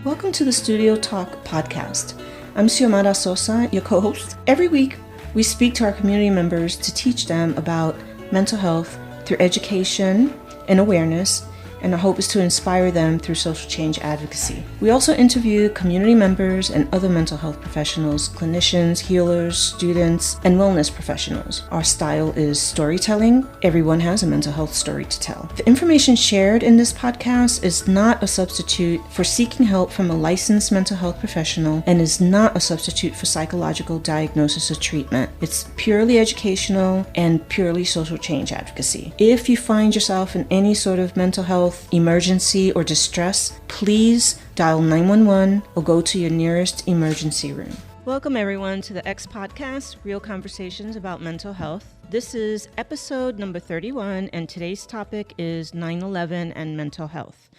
Welcome to the Studio Talk podcast. I'm Xiomara Sosa, your co-host. Every week, we speak to our community members to teach them about mental health through education and awareness, and our hope is to inspire them through social change advocacy. We also interview community members and other mental health professionals, clinicians, healers, students, and wellness professionals. Our style is storytelling. Everyone has a mental health story to tell. The information shared in this podcast is not a substitute for seeking help from a licensed mental health professional and is not a substitute for psychological diagnosis or treatment. It's purely educational and purely social change advocacy. If you find yourself in any sort of mental health emergency or distress, please dial 911 or go to your nearest emergency room. Welcome everyone to the X Podcast, Real Conversations about Mental Health. This is episode number 31, and today's topic is 9/11 and mental health.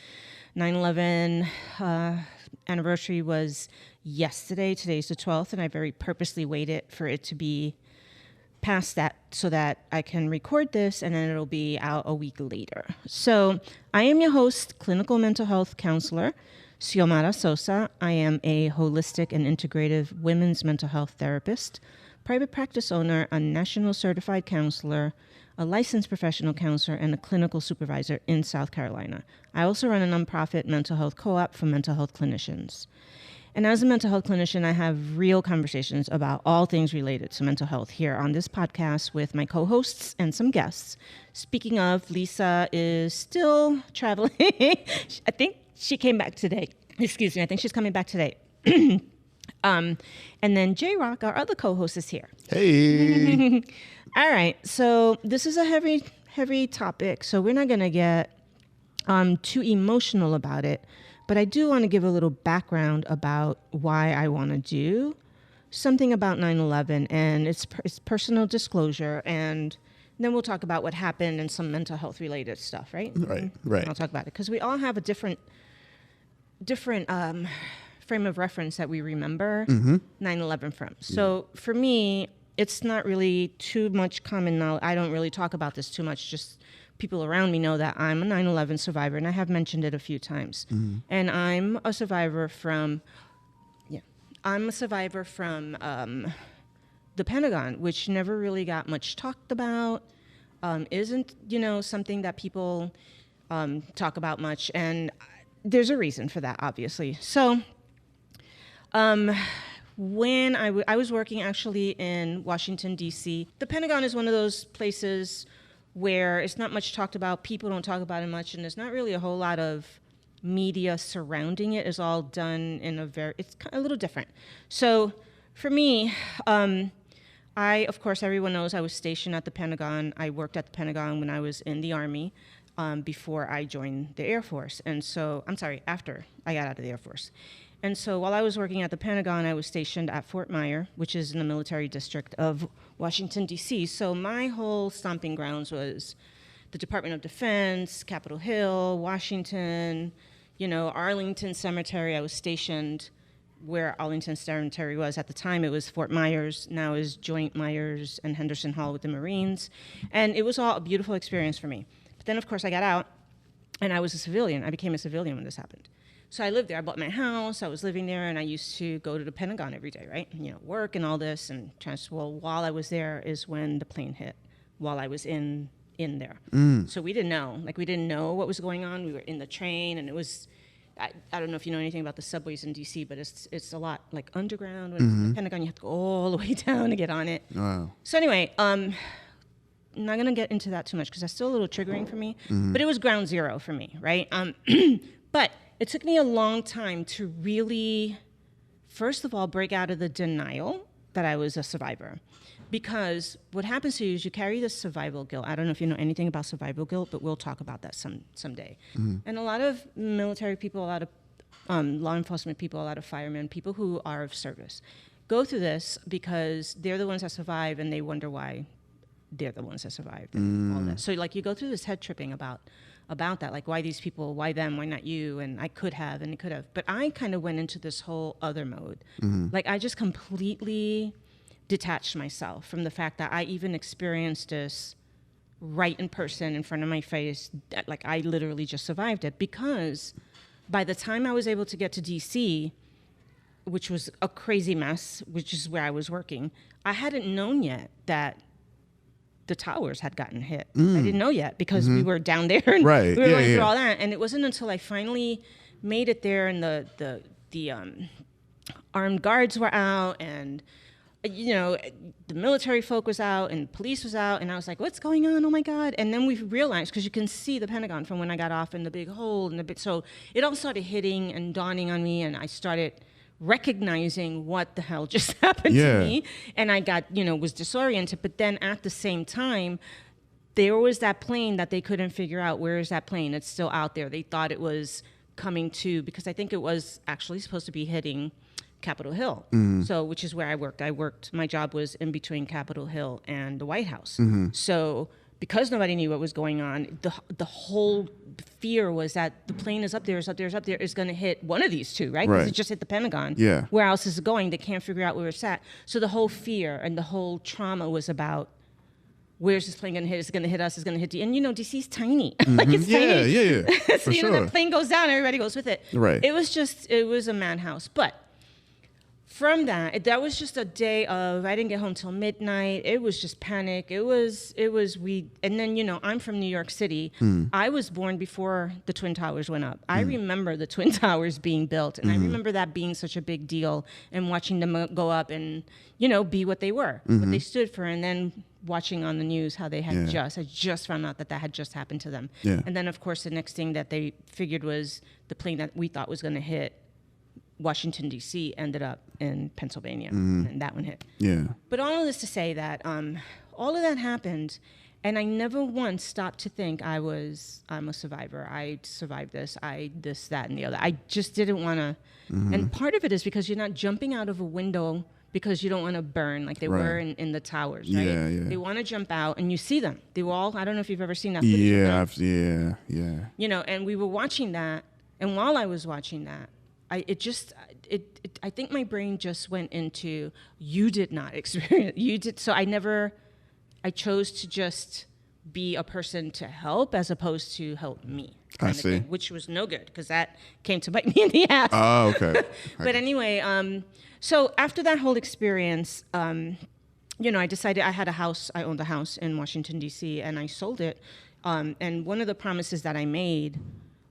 9/11 anniversary was yesterday. Today's the 12th, and I very purposely waited for it to be past that so that I can record this and then it'll be out a week later. So I am your host, clinical mental health counselor, Xiomara Sosa. I am a holistic and integrative women's mental health therapist, private practice owner, a national certified counselor, a licensed professional counselor, and a clinical supervisor in South Carolina. I also run a nonprofit mental health co-op for mental health clinicians. And as a mental health clinician, I have real conversations about all things related to mental health here on this podcast with my co-hosts and some guests. Speaking of, Lisa is still traveling. I think she came back today. Excuse me. I think she's coming back today. And then JRoc, our other co-host, is here. Hey. All right. So this is a heavy topic. So we're not going to get too emotional about it. But I do want to give a little background about why I want to do something about 9/11, and it's personal disclosure, and then we'll talk about what happened and some mental health related stuff, right? Right. I'll talk about it because we all have a different frame of reference that we remember 9/11 from. So for me, it's not really too much common knowledge. I don't really talk about this too much, just people around me know that I'm a 9/11 survivor, and I have mentioned it a few times. And I'm a survivor from the Pentagon, which never really got much talked about, isn't, something that people talk about much. And there's a reason for that, obviously. So when I was working actually in Washington, D.C., the Pentagon is one of those places where it's not much talked about, people don't talk about it much, and there's not really a whole lot of media surrounding it. It's all done in it's a little different. So for me, of course, everyone knows I was stationed at the Pentagon. I worked at the Pentagon when I was in the Army before I joined the Air Force. And so, after I got out of the Air Force. And so while I was working at the Pentagon, I was stationed at Fort Myer, which is in the military district of Washington, D.C. So my whole stomping grounds was the Department of Defense, Capitol Hill, Washington, Arlington Cemetery. I was stationed where Arlington Cemetery was. At the time, it was Fort Myers. Now is Joint Myers and Henderson Hall with the Marines. And it was all a beautiful experience for me. But then, of course, I got out, and I was a civilian. I became a civilian when this happened. So I lived there. I bought my house. I was living there, and I used to go to the Pentagon every day, right? Work and all this. And while I was there is when the plane hit, while I was in there. So we didn't know. We didn't know what was going on. We were in the train, and it was, I don't know if you know anything about the subways in D.C., but it's a lot like underground. When it's in the Pentagon, you have to go all the way down to get on it. Wow. So anyway, I'm not going to get into that too much because that's still a little triggering for me. But it was ground zero for me, right? But it took me a long time to really, first of all, break out of the denial that I was a survivor. Because what happens to you is you carry this survival guilt. I don't know if you know anything about survival guilt, but we'll talk about that someday. And a lot of military people, a lot of law enforcement people, a lot of firemen, people who are of service, go through this because they're the ones that survive and they wonder why they're the ones that survived and all that. So you go through this head tripping about that, like why these people, why them, why not you, and I could have, and it could have. But I kind of went into this whole other mode. I just completely detached myself from the fact that I even experienced this right in person in front of my face. I literally just survived it because by the time I was able to get to DC, which was a crazy mess, which is where I was working, I hadn't known yet that the towers had gotten hit. I didn't know yet because we were down there and we were going through all that. And it wasn't until I finally made it there and the armed guards were out and, you know, the military folk was out and police was out. And I was like, what's going on? Oh, my God. And then we realized, because you can see the Pentagon from when I got off in the big hole. So it all started hitting and dawning on me. And I started recognizing what the hell just happened to me. And I got, was disoriented. But then at the same time, there was that plane that they couldn't figure out. Where is that plane? It's still out there. They thought it was coming to, because I think it was actually supposed to be hitting Capitol Hill. So, which is where I worked. My job was in between Capitol Hill and the White House. So because nobody knew what was going on, the whole fear was that the plane is up there, is going to hit one of these two, right? Because it just hit the Pentagon. Yeah. Where else is it going? They can't figure out where it's at. So the whole fear and the whole trauma was about, where's this plane going to hit? Is it going to hit us? Is it going to hit D? And DC's tiny. Like it's tiny. Yeah. So, the plane goes down, everybody goes with it. Right. It was a madhouse. But from that was just a day of, I didn't get home till midnight. It was just panic. And then, I'm from New York City. I was born before the Twin Towers went up. I remember the Twin Towers being built. And I remember that being such a big deal and watching them go up and, be what they were, what they stood for. And then watching on the news how they had I just found out that had just happened to them. Yeah. And then, of course, the next thing that they figured was the plane that we thought was going to hit Washington, D.C. ended up in Pennsylvania, and that one hit. Yeah. But all of this to say that all of that happened, and I never once stopped to think I'm a survivor. I survived this, that, and the other. I just didn't want to. And part of it is because you're not jumping out of a window because you don't want to burn like they were in the towers, right? Yeah. They want to jump out, and you see them. They were all, I don't know if you've ever seen that footage. Yeah. And we were watching that, and while I was watching that, I think my brain just went into, you did not experience, so I chose to just be a person to help as opposed to help me. I see. Thing, which was no good because that came to bite me in the ass. Oh, okay. But anyway, so after that whole experience, I decided I owned a house in Washington, D.C., and I sold it. And one of the promises that I made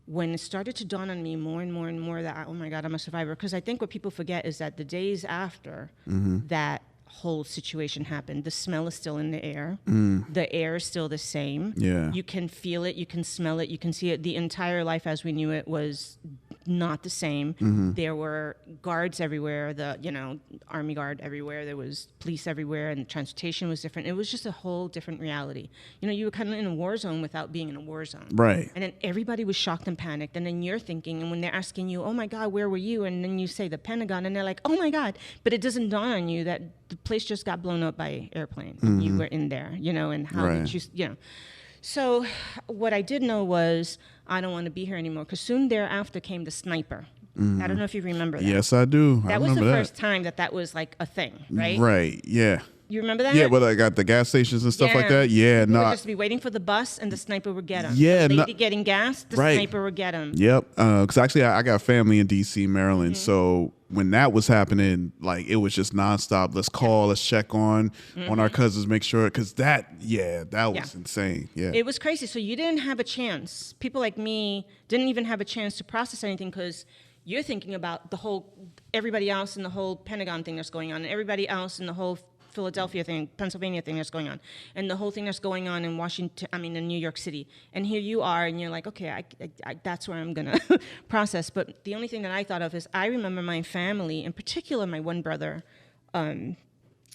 when it started to dawn on me more and more and more that, oh my God, I'm a survivor. Because I think what people forget is that the days after that whole situation happened, the smell is still in the air. The air is still the same. Yeah. You can feel it. You can smell it. You can see it. The entire life as we knew it was not the same. There were guards everywhere, Army Guard everywhere. There was police everywhere, and transportation was different. It was just a whole different reality. You were kind of in a war zone without being in a war zone. Right. And then everybody was shocked and panicked. And then you're thinking, and when they're asking you, oh my God, where were you? And then you say the Pentagon, and they're like, oh my God. But it doesn't dawn on you that the place just got blown up by airplane. And you were in there, and how did you, So what I did know was I don't want to be here anymore, because soon thereafter came the sniper. I don't know if you remember that. Yes, I do. That was the first time that was like a thing, right? Right, yeah. You remember that? Yeah, but I got the gas stations and stuff like that. Yeah, no. Would just be waiting for the bus, and the sniper would get him. Yeah, the lady getting gas, the sniper would get him. Yep, because actually I got family in D.C., Maryland, so when that was happening, like it was just nonstop. Let's call, let's check on our cousins, make sure, because that was insane. Yeah, it was crazy. So you didn't have a chance. People like me didn't even have a chance to process anything because you're thinking about everybody else in the whole Pentagon thing that's going on, and everybody else in the whole Philadelphia thing, Pennsylvania thing that's going on, and the whole thing that's going on in in New York City. And here you are, and you're like, okay, I that's where I'm gonna process. But the only thing that I thought of is I remember my family, in particular my one brother, my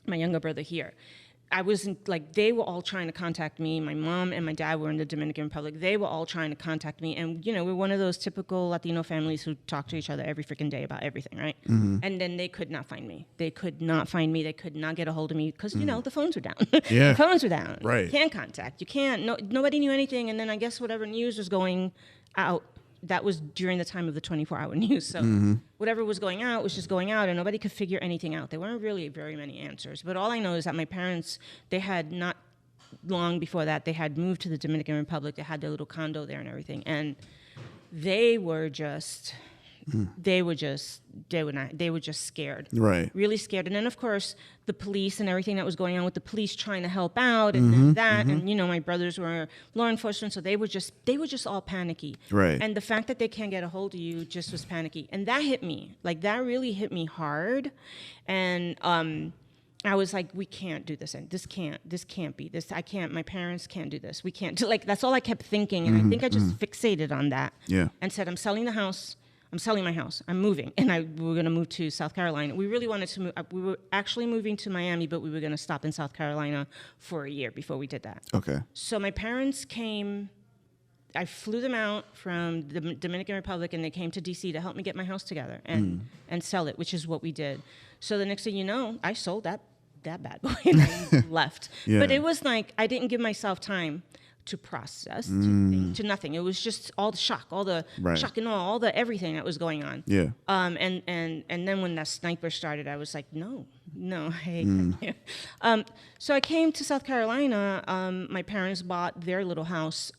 younger brother here. I wasn't they were all trying to contact me. My mom and my dad were in the Dominican Republic. They were all trying to contact me. And, we're one of those typical Latino families who talk to each other every freaking day about everything, right? And then they could not find me. They could not find me. They could not get a hold of me because, the phones were down. Yeah. The phones were down. Right. You can't contact. You can't. No, nobody knew anything. And then I guess whatever news was going out, that was during the time of the 24-hour news. So whatever was going out was just going out, and nobody could figure anything out. There weren't really very many answers. But all I know is that my parents, they had not long before that, they had moved to the Dominican Republic. They had their little condo there and everything. And they were just scared. Right. Really scared. And then of course the police and everything that was going on with the police trying to help out and then that and my brothers were law enforcement, so they were just all panicky. Right. And the fact that they can't get a hold of you just was panicky. And that hit me. Like that really hit me hard. And I was like, we can't do this, and this can't be this. I can't. My parents can't do this. We can't do, like, that's all I kept thinking, and I think I just fixated on that. Yeah. And said, I'm selling the house. I'm selling my house. I'm moving, and we were going to move to South Carolina. We really wanted to move. We were actually moving to Miami, but we were going to stop in South Carolina for a year before we did that. Okay. So my parents came. I flew them out from the Dominican Republic, and they came to D.C. to help me get my house together and sell it, which is what we did. So the next thing you know, I sold that bad boy and I left. Yeah. But it was like I didn't give myself time to process, to think, to nothing. It was just all the shock, shock and all the everything that was going on. Yeah. And then when that sniper started, I was like, no, hey. So I came to South Carolina. My parents bought their little house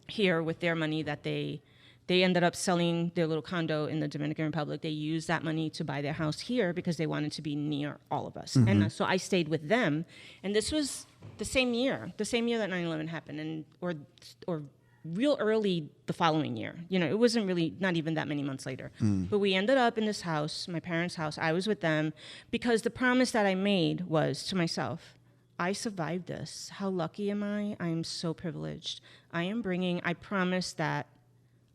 here with their money that they ended up selling their little condo in the Dominican Republic. They used that money to buy their house here because they wanted to be near all of us. And so I stayed with them. And this was the same year that 9/11 happened, and or real early the following year. It wasn't really, not even that many months later. But we ended up in this house, my parents' house. I was with them because the promise that I made was to myself, I survived this. How lucky am I? I am so privileged. I promised that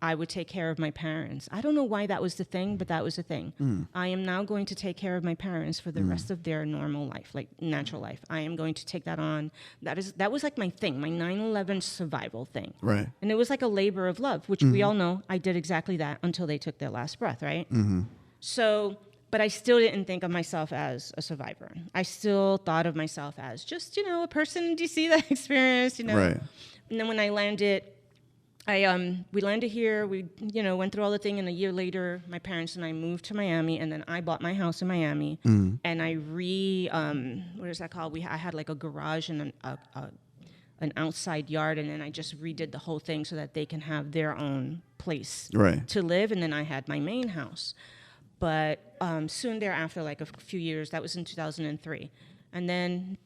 I would take care of my parents. I don't know why that was the thing, but that was the thing. I am now going to take care of my parents for the rest of their normal life, like natural life. I am going to take that on. That was like my thing, my 9/11 survival thing. Right. And it was like a labor of love, which we all know I did exactly that until they took their last breath, right? So, but I still didn't think of myself as a survivor. I still thought of myself as just, a person in D.C. that experienced, Right. And then when I landed, we landed here, we, went through all the thing, and a year later, my parents and I moved to Miami, and then I bought my house in Miami, and I what is that called? I had like a garage and an outside yard, and then I just redid the whole thing so that they can have their own place to live, and then I had my main house. But soon thereafter, like a few years, that was in 2003, and then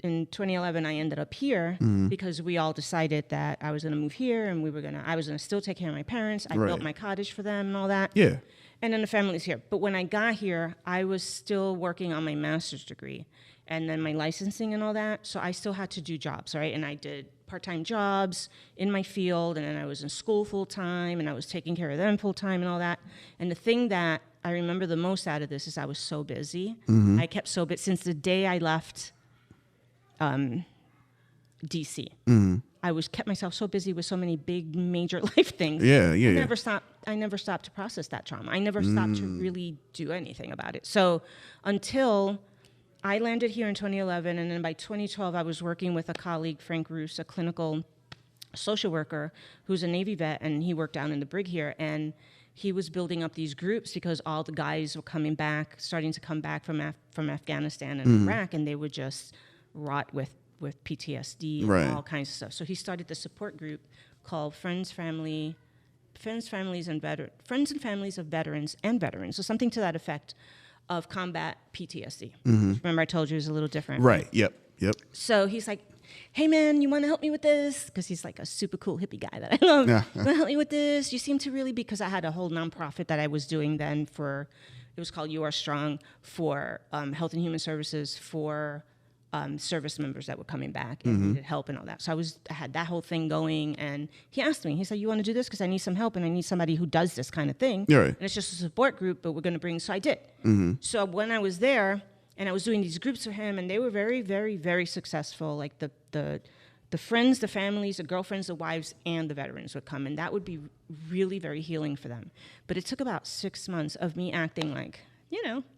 in 2011, I ended up here because we all decided that I was going to move here, and I was going to still take care of my parents. I built my cottage for them and all that. Yeah. And then the family's here. But when I got here, I was still working on my master's degree and then my licensing and all that. So I still had to do jobs, right? And I did part-time jobs in my field, and then I was in school full-time, and I was taking care of them full-time and all that. And the thing that I remember the most out of this is I was so busy. I kept so busy. Since the day I left DC. I kept myself so busy with so many big major life things. I never stopped to process that trauma. I never stopped to really do anything about it. So until I landed here in 2011, and then by 2012 I was working with a colleague, Frank Roos, a clinical social worker who's a Navy vet, and he worked down in the brig here, and he was building up these groups because all the guys were starting to come back from Afghanistan and Iraq, and they would just rot with PTSD and all kinds of stuff. So he started the support group called Friends and Families of Veterans and Veterans, so something to that effect, of combat PTSD. Remember I told you it was a little different. Right. Yep. So he's like, hey man, you want to help me with this? Because he's like a super cool hippie guy that I love. You want to help me with this? You seem to really, because I had a whole nonprofit that I was doing then it was called You Are Strong, for Health and Human Services for service members that were coming back and needed help and all that. So I had that whole thing going, and he asked me, he said, you want to do this? Because I need some help, and I need somebody who does this kind of thing. And it's just a support group, but we're going to bring, so I did. So when I was there, and I was doing these groups for him, and they were very, very, very successful. Like the friends, the families, the girlfriends, the wives, and the veterans would come, and that would be really very healing for them. But it took about 6 months of me acting like,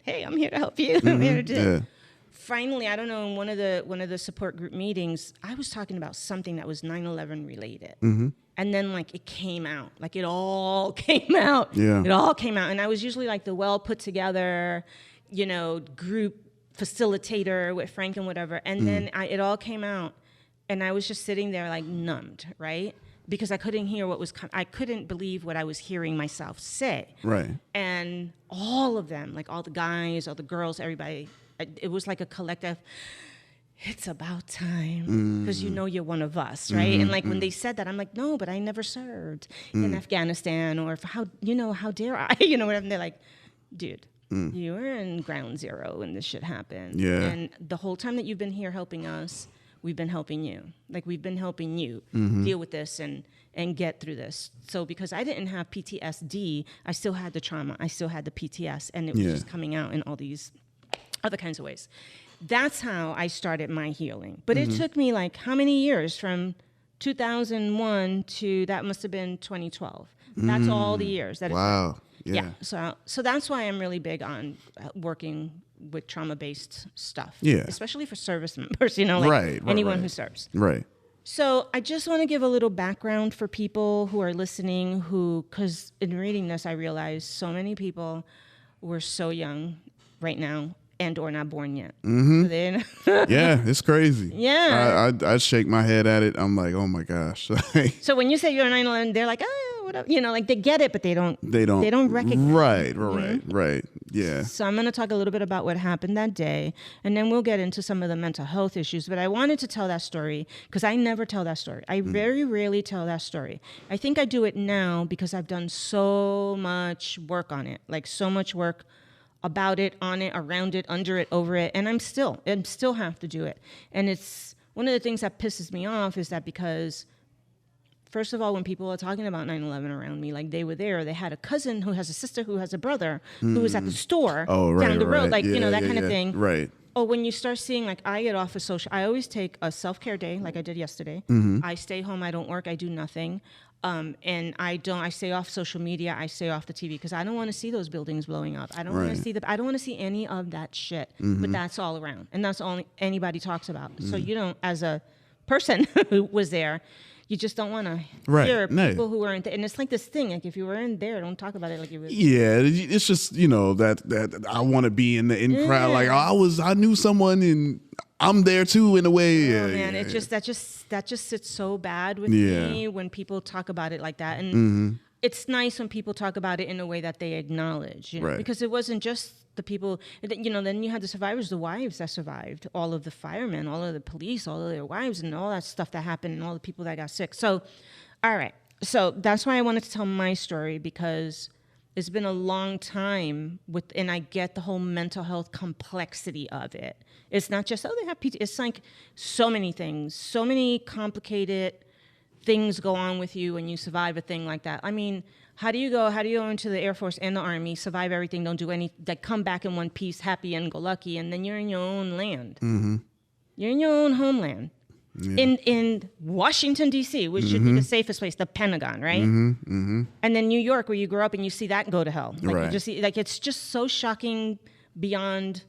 hey, I'm here to help you. I'm here to do it. Finally, I don't know, in one of the support group meetings, I was talking about something that was 9/11 related. And then like it came out, like it all came out. It all came out. And I was usually like the well put together, group facilitator with Frank and whatever. And then it all came out, and I was just sitting there like numbed, right? because I couldn't hear what was I couldn't believe what I was hearing myself say. Right. And all of them, like all the guys, all the girls, everybody, it was like a collective, it's about time, because you know you're one of us, right? And like when they said that, I'm like, no, but I never served in Afghanistan, or how dare I, whatever. And they're like, dude, you were in ground zero when this shit happened. Yeah. And the whole time that you've been here helping us, we've been helping you. Like, we've been helping you deal with this and get through this. So because I didn't have PTSD, I still had the trauma. I still had the PTS, and it was just coming out in all these other kinds of ways. That's how I started my healing. But it took me like how many years, from 2001 to that must have been 2012. That's all the years. Wow. Yeah. So that's why I'm really big on working with trauma-based stuff. Yeah. Especially for service members, anyone who serves. Right. So I just want to give a little background for people who are listening, because in reading this, I realized so many people were so young right now and or not born yet. So yeah, it's crazy. Yeah. I shake my head at it. I'm like, oh my gosh. So when you say you're 9/11, they're like, oh, whatever. Like they get it, but they don't recognize. Right. Yeah. So I'm going to talk a little bit about what happened that day, and then we'll get into some of the mental health issues. But I wanted to tell that story because I never tell that story. I very rarely tell that story. I think I do it now because I've done so much work on it, like so much work about it, on it, around it, under it, over it, and I'm still have to do it. And it's one of the things that pisses me off is that because, first of all, when people are talking about 9/11 around me, like they were there, they had a cousin who has a sister who has a brother who was at the store down the road, like, that kind of thing. Right. Oh, when you start seeing, like, I get off of social, I always take a self-care day, like I did yesterday. I stay home, I don't work, I do nothing. And I stay off social media, I stay off the TV, because I don't want to see those buildings blowing up. I don't want to see I don't want to see any of that shit. But that's all around, and that's all anybody talks about. So you don't, as a person who was there, you just don't want to hear people who weren't there. And it's like this thing, like if you weren't there, don't talk about it like you were. Yeah, it's just, that I want to be in the in crowd. Like, I knew someone and I'm there too in a way. Oh man, it just that just sits so bad with me when people talk about it like that. And it's nice when people talk about it in a way that they acknowledge, because it wasn't just the people, then you had the survivors, the wives that survived, all of the firemen, all of the police, all of their wives, and all that stuff that happened, and all the people that got sick. So, all right. So that's why I wanted to tell my story, because it's been a long time and I get the whole mental health complexity of it. It's not just, they have PT. It's like so many things, so many complicated things go on with you when you survive a thing like that. I mean, how do you go into the Air Force and the Army, survive everything, don't do any, like come back in one piece, happy and go lucky, and then you're in your own land. You're in your own homeland. In Washington, D.C., which should be the safest place, the Pentagon, right? And then New York, where you grow up and you see that go to hell. Like you just see, like, it's just so shocking beyond,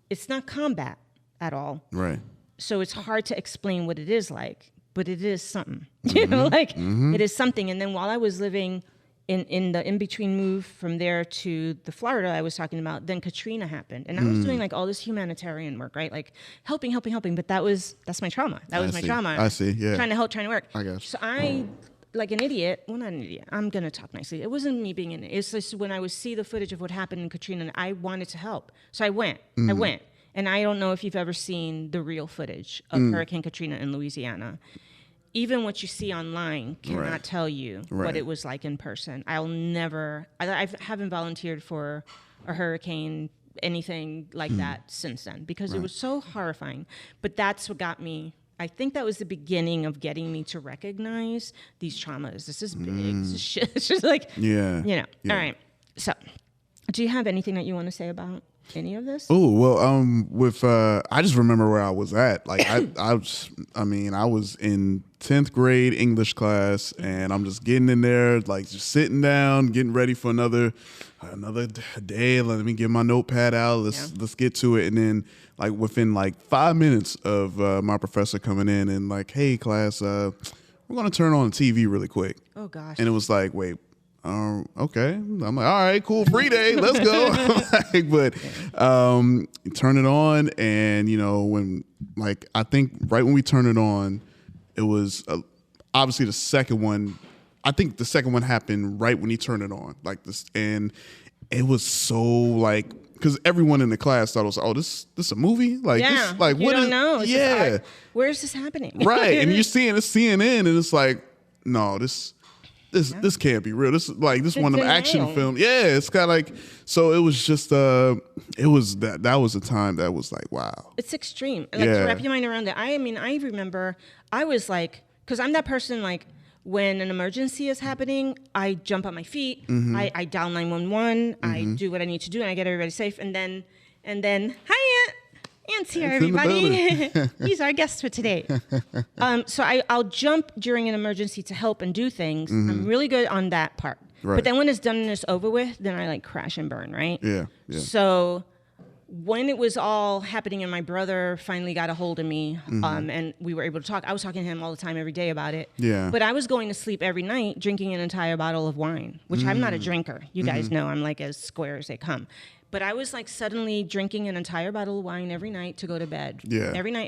it's not combat at all. Right. So it's hard to explain what it is like, but it is something. It is something. And then while I was living in the in-between move from there to the Florida I was talking about, then Katrina happened. And I was doing like all this humanitarian work, right? Like helping. But that's my trauma. That was my trauma. I see, yeah. Trying to help, trying to work. I guess. So I, like an idiot, well, not an idiot, I'm going to talk nicely. It wasn't me being an idiot. It's just when I would see the footage of what happened in Katrina, I wanted to help. So I went. And I don't know if you've ever seen the real footage of Hurricane Katrina in Louisiana. Even what you see online cannot tell you what it was like in person. I haven't volunteered for a hurricane, anything like that since then, because it was so horrifying. But that's what got me. I think that was the beginning of getting me to recognize these traumas. This is big. This is shit. It's just like, All right. So do you have anything that you want to say about any of this? Oh, well, I just remember where I was at. Like I was in 10th grade English class, and I'm just getting in there, like just sitting down, getting ready for another day. Let me get my notepad out. Let's get to it. And then like within like 5 minutes of my professor coming in and like, hey class, we're gonna turn on the TV really quick. Oh gosh. And it was like, wait. Okay. I'm like, all right, cool, free day, let's go. Turn it on, and when, like, I think right when we turned it on, it was obviously the second one, I think the second one happened right when he turned it on, like this, and it was so like, because everyone in the class thought it was, oh, this a movie, like yeah, this, like you what don't is, know. It's yeah, just, where is this happening? right, and you're seeing it's CNN, and it's like, no, this can't be real. This is like this one of them action films. Yeah, it's kind of like, so it was just it was that was a time that was like, wow. It's extreme. Like to wrap your mind around that. I mean, I remember I was like, because I'm that person like when an emergency is happening, I jump on my feet, I dial 911, I do what I need to do, and I get everybody safe, and then hi. Aunt's here, everybody. He's our guest for today. So I'll jump during an emergency to help and do things. I'm really good on that part. Right. But then when it's done and it's over with, then I like crash and burn, right? Yeah. So when it was all happening and my brother finally got a hold of me and we were able to talk, I was talking to him all the time, every day about it. Yeah. But I was going to sleep every night drinking an entire bottle of wine, which I'm not a drinker. You guys know I'm like as square as they come. But I was like suddenly drinking an entire bottle of wine every night to go to bed. Yeah. Every night.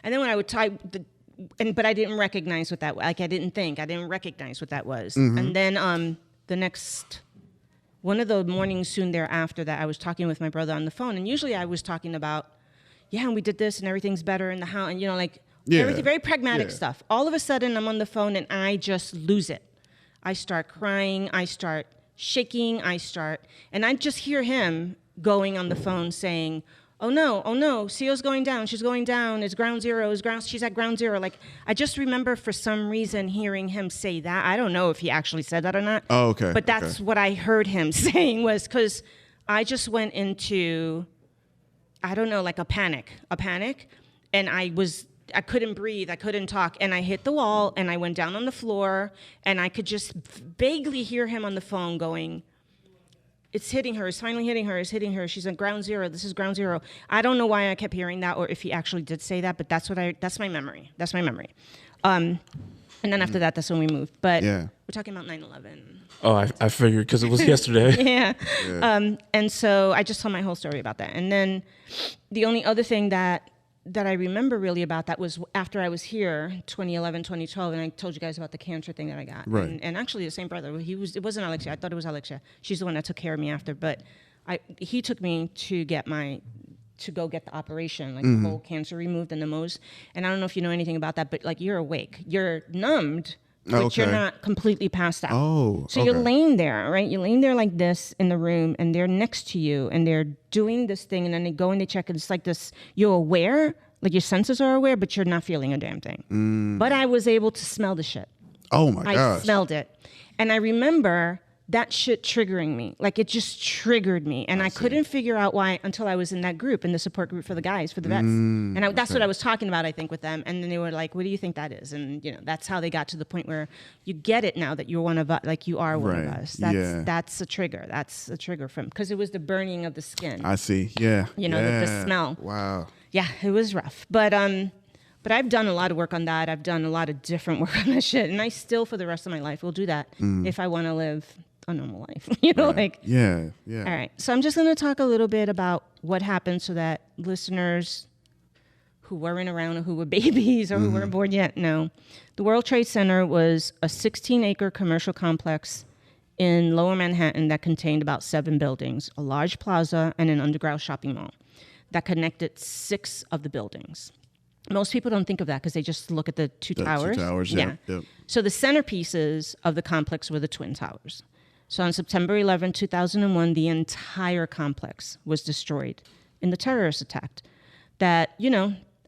And then when I would type, but I didn't recognize what that was. Like I didn't recognize what that was. And then the next, one of the mornings soon thereafter that I was talking with my brother on the phone. And usually I was talking about, and we did this and everything's better in the house. And, everything, very pragmatic stuff. All of a sudden I'm on the phone and I just lose it. I start crying. I start shaking, and I just hear him going on the phone saying, oh no, CO's going down, she's going down, it's ground zero, she's at ground zero. Like, I just remember for some reason hearing him say that. I don't know if he actually said that or not. Oh, okay. But that's what I heard him saying, was because I just went into, I don't know, like a panic, and I couldn't breathe, I couldn't talk, and I hit the wall, and I went down on the floor, and I could just vaguely hear him on the phone going, it's hitting her, it's finally hitting her, she's at ground zero, this is ground zero. I don't know why I kept hearing that, or if he actually did say that, but that's my memory. And then after that, that's when we moved. But we're talking about 9/11. Oh, I figured, because it was yesterday. Yeah. And so I just told my whole story about that. And then the only other thing that I remember really about that was after I was here, 2011, 2012, and I told you guys about the cancer thing that I got. Right. And actually the same brother, it wasn't Alexia. I thought it was Alexia. She's the one that took care of me after, but he took me to go get the operation, like the whole cancer removed and the Mohs. And I don't know if you know anything about that, but like you're awake. You're numbed, but you're not completely passed out. Oh, so you're laying there, right? You're laying there like this in the room, and they're next to you, and they're doing this thing, and then they go and they check, and it's like this, you're aware, like your senses are aware, but you're not feeling a damn thing. But I was able to smell the shit. Oh my gosh. I smelled it. And I remember that shit triggering me. Like it just triggered me. And I couldn't figure out why until I was in that group, in the support group for the guys, for the vets. And that's what I was talking about, I think, with them. And then they were like, what do you think that is? And, that's how they got to the point where you get it now that you're one of us, like you are one of us. That's a trigger. That's a trigger from, because it was the burning of the skin. I see. Yeah. The smell. Wow. Yeah, it was rough. But I've done a lot of work on that. I've done a lot of different work on that shit. And I still, for the rest of my life, will do that if I want to live a normal life. Right. Yeah. All right. So I'm just going to talk a little bit about what happened so that listeners who weren't around or who were babies or who weren't born yet know. The World Trade Center was a 16-acre commercial complex in Lower Manhattan that contained about 7 buildings, a large plaza, and an underground shopping mall that connected 6 of the buildings. Most people don't think of that because they just look at the two towers. 2 towers, yeah. Yep. So the centerpieces of the complex were the Twin Towers. So on September 11, 2001, the entire complex was destroyed in the terrorist attack that,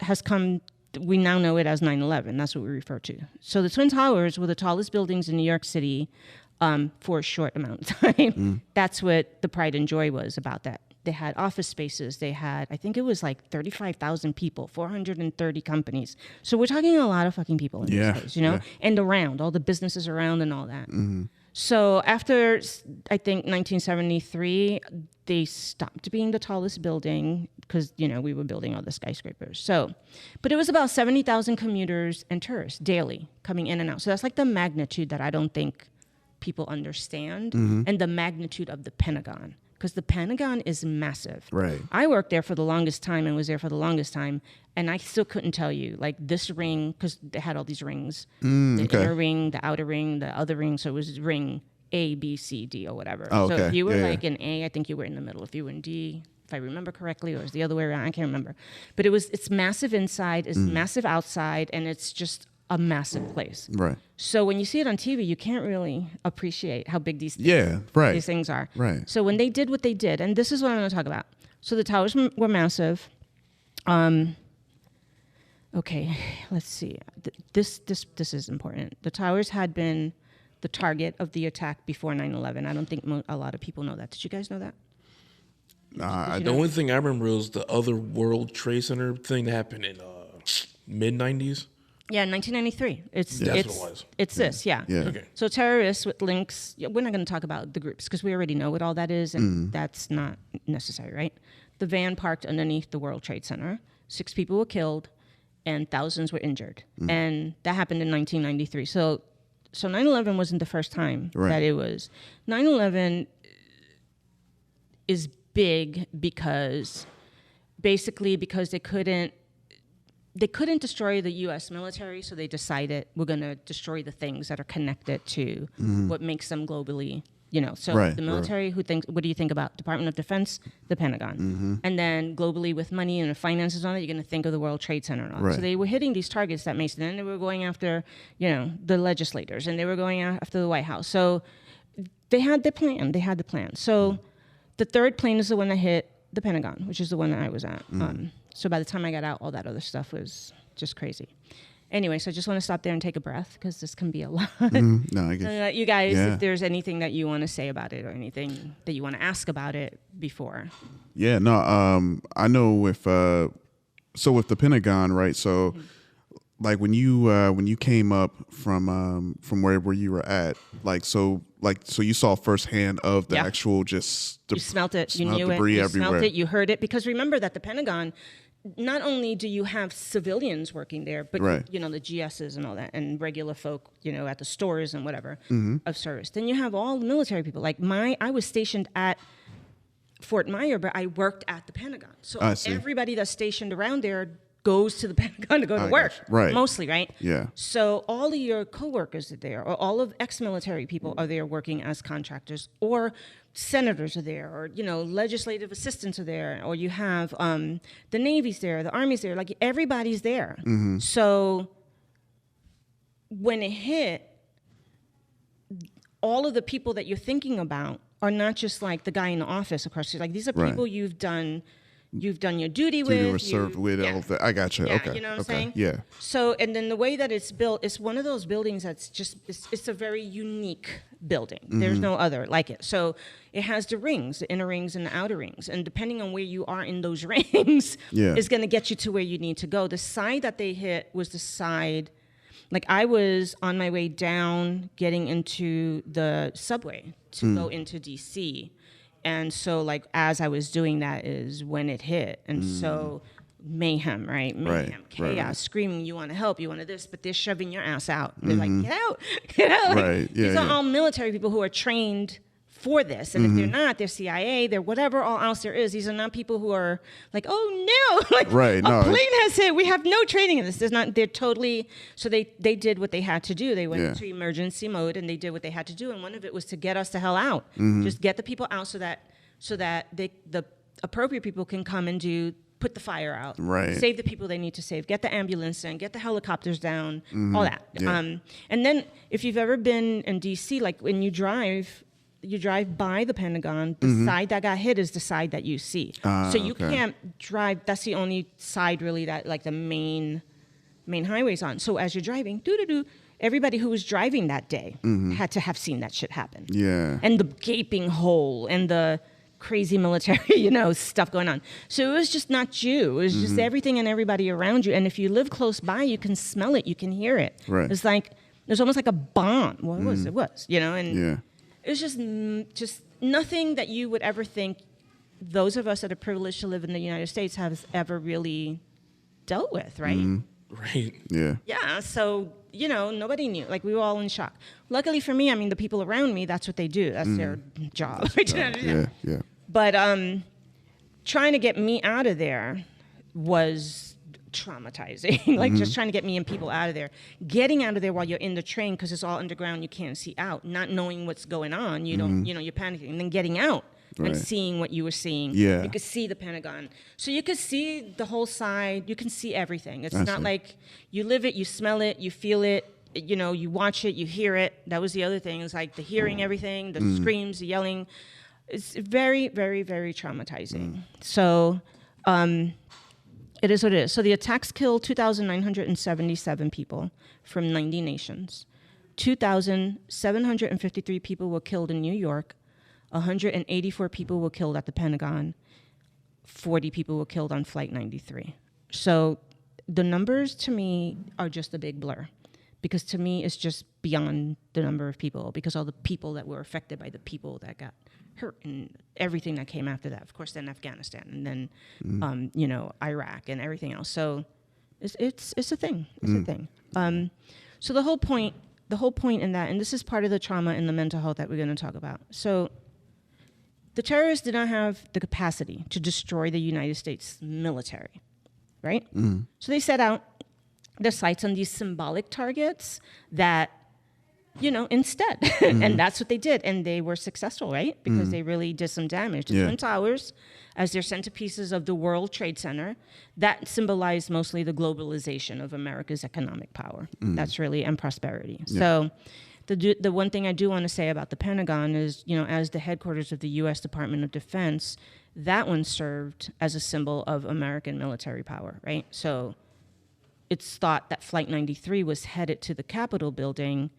has come, we now know it as 9/11. That's what we refer to. So the Twin Towers were the tallest buildings in New York City for a short amount of time. That's what the pride and joy was about that. They had office spaces. They had, I think it was like 35,000 people, 430 companies. So we're talking a lot of fucking people in this place, and around, all the businesses around and all that. So after, I think, 1973, they stopped being the tallest building because, we were building all the skyscrapers. So, but it was about 70,000 commuters and tourists daily coming in and out. So that's like the magnitude that I don't think people understand, and the magnitude of the Pentagon. because the Pentagon is massive. Right. I worked there for the longest time and was there for the longest time, and I still couldn't tell you, like, this ring, because they had all these rings. The inner ring, the outer ring, the other ring, so it was ring A, B, C, D, or whatever. Oh, okay. So if you were Yeah, like in A, I think you were in the middle. If you were in D, if I remember correctly, or it was the other way around, I can't remember. But it's massive inside, it's massive outside, and it's just a massive place. Right. So when you see it on TV, you can't really appreciate how big these these things are. Right. So when they did what they did, and this is what I'm going to talk about. So the towers were massive. Okay, let's see. This is important. The towers had been the target of the attack before 9/11. I don't think a lot of people know that. Did you guys know that? The only thing I remember was the other World Trade Center thing that happened in mid-90s. Yeah, in 1993. That's what it was. It's this, yeah. Okay. So terrorists with links, we're not going to talk about the groups because we already know what all that is, and that's not necessary, right? The van parked underneath the World Trade Center. 6 people were killed, and thousands were injured. And that happened in 1993. So 9/11 wasn't the first time that it was. 9/11 is big because they couldn't destroy the U.S. military, so they decided we're going to destroy the things that are connected to what makes them globally, So the military, what do you think about? Department of Defense, the Pentagon. And then globally with money and the finances on it, you're going to think of the World Trade Center and all that. So they were hitting these targets that made sense. And they were going after, the legislators, and they were going after the White House. So they had the plan. So the third plane is the one that hit the Pentagon, which is the one that I was at. So by the time I got out, all that other stuff was just crazy. Anyway, so I just want to stop there and take a breath because this can be a lot. No, I guess. You guys, if there's anything that you want to say about it or anything that you want to ask about it before. Yeah, no, I know with the Pentagon, right? So, like when you came up from where you were at, so you saw firsthand of the actual just you smelt it, you knew debris it, you everywhere. smelt it, you heard it, because remember that the Pentagon, not only do you have civilians working there, but the GSs and all that, and regular folk, at the stores and whatever of service. Then you have all the military people. Like I was stationed at Fort Myer, but I worked at the Pentagon. So everybody that's stationed around there goes to the Pentagon to go to work, mostly, right? Yeah. So all of your coworkers are there, or all of ex-military people are there working as contractors, or senators are there, or legislative assistants are there, or you have the Navy's there, the Army's there, like everybody's there. So when it hit, all of the people that you're thinking about are not just like the guy in the office across the street. Like these are people you've done your duty with. Or served with. All of that. I got you. Okay. You know what I'm saying? Yeah. So, and then the way that it's built, it's one of those buildings that's just, it's a very unique building. There's no other like it. So it has the rings, the inner rings and the outer rings. And depending on where you are in those rings is going to get you to where you need to go. The side that they hit was the side, like I was on my way down getting into the subway to go into DC. And so, like, as I was doing that is when it hit. And so, mayhem, right? Mayhem, chaos, screaming, you want to help, you want to this, but they're shoving your ass out. They're like, get out, get out. Like, these are all military people who are trained for this. And if they're not, they're CIA, they're whatever all else there is. These are not people who are like, oh no, like a plane has hit. We have no training in this. They're totally, so they did what they had to do. They went into emergency mode and they did what they had to do. And one of it was to get us the hell out. Just get the people out so that the appropriate people can come and put the fire out, save the people they need to save, get the ambulance in, get the helicopters down, all that. And then if you've ever been in DC, like when you drive by the Pentagon, the side that got hit is the side that you see. So you can't drive, that's the only side really that like the main highway's on. So as you're driving, everybody who was driving that day had to have seen that shit happen. Yeah. And the gaping hole and the crazy military, stuff going on. So it was just not you. It was just everything and everybody around you. And if you live close by, you can smell it, you can hear it. Right. It's like, there's almost like a bomb. Well, it was, and it was just nothing that you would ever think those of us that are privileged to live in the United States have ever really dealt with, right? Right. Yeah. Yeah, so, nobody knew. Like, we were all in shock. Luckily for me, the people around me, that's what they do. That's their job. Yeah. But trying to get me out of there was traumatizing. Like just trying to get me and people out of there. Getting out of there while you're in the train because it's all underground, you can't see out. Not knowing what's going on, you don't, you're panicking. And then getting out and seeing what you were seeing. Yeah. You could see the Pentagon. So you could see the whole side. You can see everything. It's not like you live it, you smell it, you feel it. You watch it, you hear it. That was the other thing. It's like the hearing everything, the screams, the yelling. It's very, very, very traumatizing. So it is what it is. So the attacks killed 2,977 people from 90 nations. 2,753 people were killed in New York. 184 people were killed at the Pentagon. 40 people were killed on Flight 93. So the numbers to me are just a big blur. Because to me, it's just beyond the number of people. Because all the people that were affected by the people that got hurt and everything that came after that. Of course, then Afghanistan and then, Iraq and everything else. So it's a thing. It's a thing. So the whole point in that, and this is part of the trauma and the mental health that we're going to talk about. So the terrorists did not have the capacity to destroy the United States military, right? So they set out their sights on these symbolic targets that, instead. And that's what they did. And they were successful, right? Because they really did some damage. The Twin Towers, as their centerpieces of the World Trade Center, that symbolized mostly the globalization of America's economic power. That's really, and prosperity. Yeah. So the one thing I do want to say about the Pentagon is, as the headquarters of the U.S. Department of Defense, that one served as a symbol of American military power, right? So it's thought that Flight 93 was headed to the Capitol building,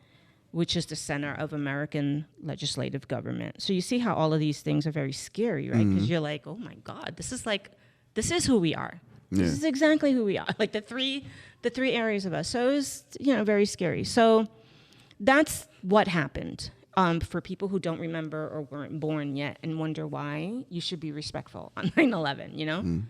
which is the center of American legislative government. So you see how all of these things are very scary, right? Because you're like, oh my God, this is who we are. Yeah. This is exactly who we are. Like the three areas of us. So it was, very scary. So that's what happened. For people who don't remember or weren't born yet and wonder why, you should be respectful on 9/11,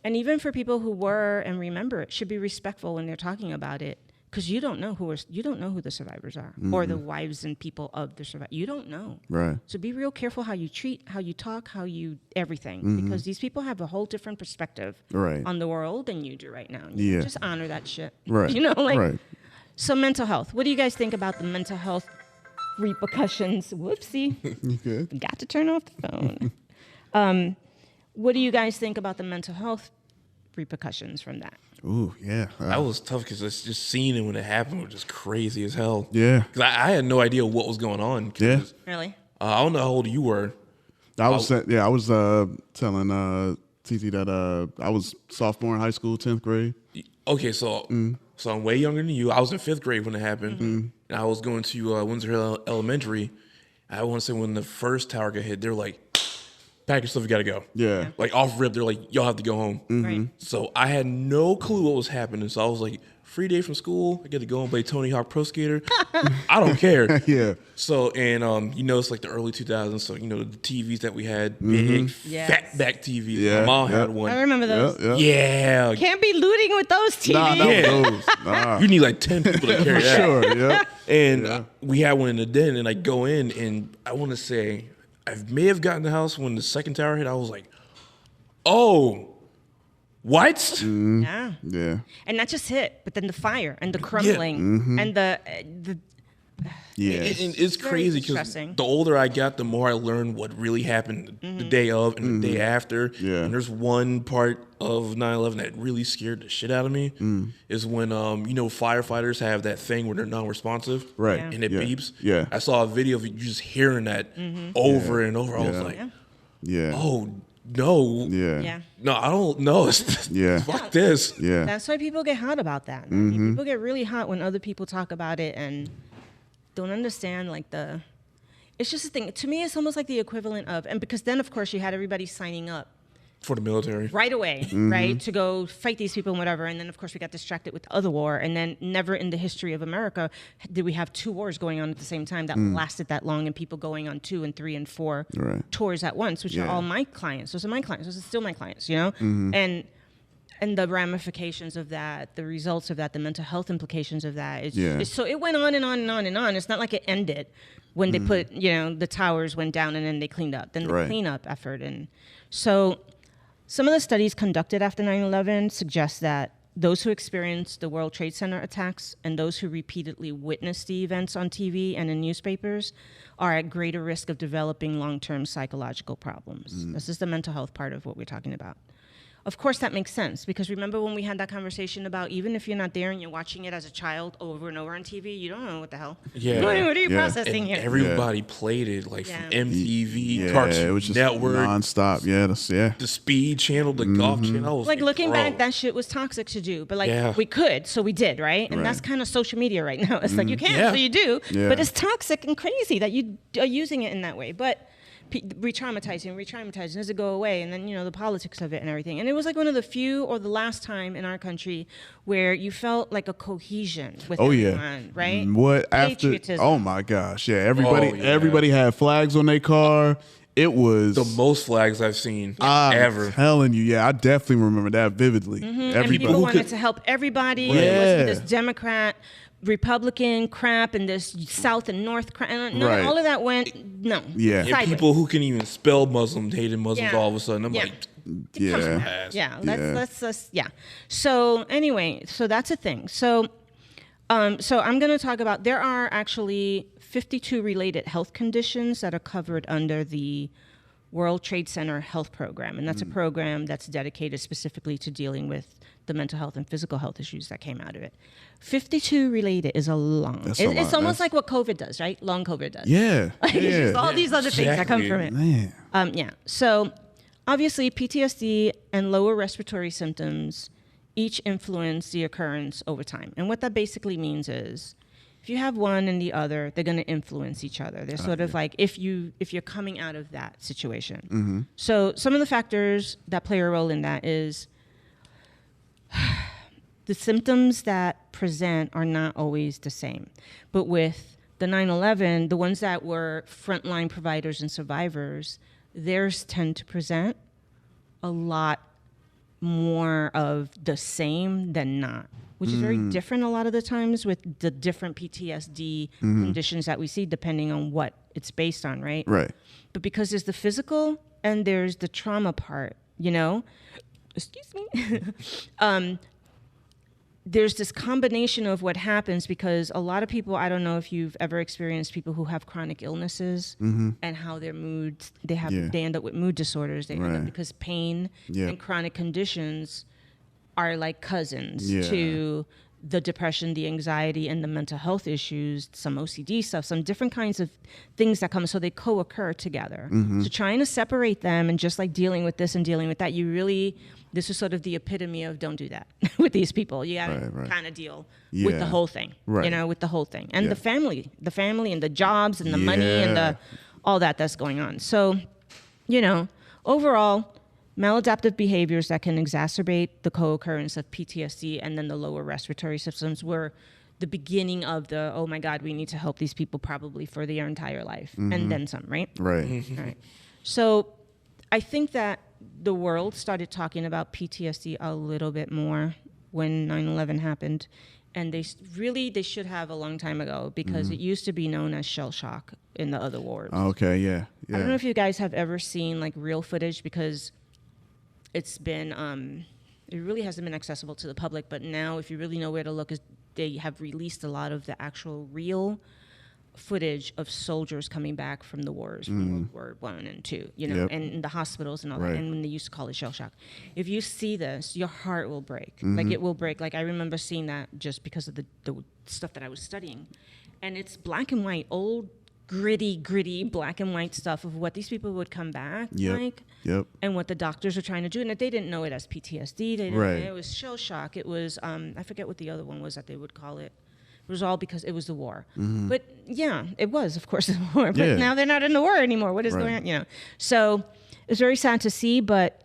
and even for people who were and remember it, should be respectful when they're talking about it. Because you don't know who the survivors are, or the wives and people of the survivors. You don't know. Right. So be real careful how you treat, how you talk, everything. Because these people have a whole different perspective on the world than you do right now. You just honor that shit. Right. Right. So mental health. What do you guys think about the mental health repercussions? Whoopsie. You good? Got to turn off the phone. What do you guys think about the mental health repercussions from that? Ooh, yeah. That was tough because it's just seeing it when it happened was just crazy as hell. Yeah. Because I had no idea what was going on. Yeah. Really? I don't know how old you were. I was telling TT that I was sophomore in high school, 10th grade. Okay, so I'm way younger than you. I was in 5th grade when it happened. And I was going to Windsor Hill Elementary. I want to say when the first tower got hit, they were like, pack your stuff, you gotta go. Yeah. Like off rip, they're like, y'all have to go home. Right. So I had no clue what was happening. So I was like, free day from school, I get to go and play Tony Hawk Pro Skater. I don't care. Yeah. So and it's like the early 2000s. So the TVs that we had, big fat back TVs. Yeah. My mom had one. I remember those. Yeah. Can't be looting with those TVs. Nah. You need like 10 people to carry that. Sure. Yeah. And we had one in the den, and I go in, and I want to say, I may have gotten the house when the second tower hit. I was like, oh, what? Yeah. Yeah. And not just hit, but then the fire and the crumbling and the yeah. It's crazy because the older I got, the more I learned what really happened the day of and the day after. Yeah. And there's one part of 9/11 that really scared the shit out of me is when, firefighters have that thing where they're non-responsive. Right. And it beeps. Yeah. I saw a video of you just hearing that over and over. I was like, oh, no. Yeah. No, I don't know. Fuck this. Yeah. That's why people get hot about that. I mean, people get really hot when other people talk about it and don't understand it's just a thing. To me, it's almost like the equivalent of, and because then of course you had everybody signing up for the military right away, right, to go fight these people and whatever. And then of course we got distracted with the other war. And then never in the history of America did we have 2 wars going on at the same time that lasted that long and people going on 2 and 3 and 4 tours at once, which are all my clients. Those are my clients. Those are still my clients, and the ramifications of that, the results of that, the mental health implications of that. So it went on and on and on and on. It's not like it ended. when they put, the towers went down and then they cleaned up. Then the cleanup effort. And so some of the studies conducted after 9/11 suggest that those who experienced the World Trade Center attacks and those who repeatedly witnessed the events on TV and in newspapers are at greater risk of developing long-term psychological problems. This is the mental health part of what we're talking about. Of course, that makes sense, because remember when we had that conversation about even if you're not there and you're watching it as a child over and over on TV, you don't know what the hell. Yeah. What are you processing here? Everybody played it, like from MTV, it Cartoon was just Network, nonstop. The Speed Channel, the Golf Channel. Like looking back, that shit was toxic to do, but we could, so we did, right? And that's kind of social media right now. It's like you can't, so you do, but it's toxic and crazy that you are using it in that way. But re-traumatizing, does it go away? And then, the politics of it and everything. And it was like one of the few or the last time in our country where you felt like a cohesion with everyone, right? What after? Oh my gosh, everybody had flags on their car. It was the most flags I've seen ever. I'm telling you, I definitely remember that vividly. And people wanted to help everybody. It wasn't this Democrat, Republican crap and this South and North crap. All of that went, Yeah, people who can even spell Muslim hated Muslims all of a sudden. I'm like, let's So anyway, so that's a thing. So I'm going to talk about, there are actually 52 related health conditions that are covered under the World Trade Center Health Program. And that's a program that's dedicated specifically to dealing with the mental health and physical health issues that came out of it. 52 related is a long. It's almost like what COVID does, right? Long COVID does. Yeah. It's all these other things that come from it. Man. So obviously PTSD and lower respiratory symptoms each influence the occurrence over time. And what that basically means is if you have one and the other, they're going to influence each other. They're sort of like if you're coming out of that situation. So some of the factors that play a role in that is the symptoms that present are not always the same. But with the 9/11, the ones that were frontline providers and survivors, theirs tend to present a lot more of the same than not, which is very different a lot of the times with the different PTSD conditions that we see, depending on what it's based on, right? Right. But because there's the physical and there's the trauma part, excuse me, there's this combination of what happens because a lot of people, I don't know if you've ever experienced people who have chronic illnesses and how their moods, they end up with mood disorders. They end up because pain and chronic conditions are like cousins to the depression, the anxiety, and the mental health issues, some OCD stuff, some different kinds of things that come, so they co-occur together. So trying to separate them and just like dealing with this and dealing with that, this is sort of the epitome of don't do that with these people. You gotta kind of deal with the whole thing, with the whole thing. And the family and the jobs and the money and all that's going on. So, overall, maladaptive behaviors that can exacerbate the co-occurrence of PTSD and then the lower respiratory systems were the beginning of the, oh my God, we need to help these people probably for their entire life and then some, right? Right. Right. So I think that the world started talking about PTSD a little bit more when 9/11 happened. And they should have a long time ago because it used to be known as shell shock in the other wars. Okay, yeah. I don't know if you guys have ever seen like real footage because it's been, it really hasn't been accessible to the public, but now if you really know where to look, they have released a lot of the actual real footage of soldiers coming back from the wars, from World War I and II, and in the hospitals and all that, and when they used to call it shell shock. If you see this, your heart will break. Like it will break. Like I remember seeing that just because of the stuff that I was studying. And it's black and white, old, gritty black and white stuff of what these people would come back like and what the doctors were trying to do. And they didn't know it as PTSD. They didn't know it was shell shock. It was, I forget what the other one was that they would call it. It was all because it was the war. But yeah, it was, of course, the war. But now they're not in the war anymore. What is going on? So it's very sad to see. But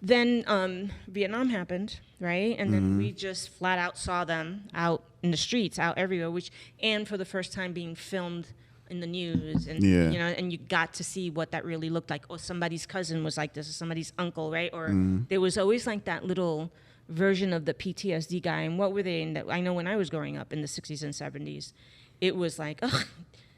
then Vietnam happened, right? And then we just flat out saw them out in the streets, out everywhere, and for the first time being filmed in the news, and and you got to see what that really looked like. Or somebody's cousin was like this, or somebody's uncle, right? Or there was always like that little version of the PTSD guy. And what were they in that? I know when I was growing up in the 60s and 70s, it was like,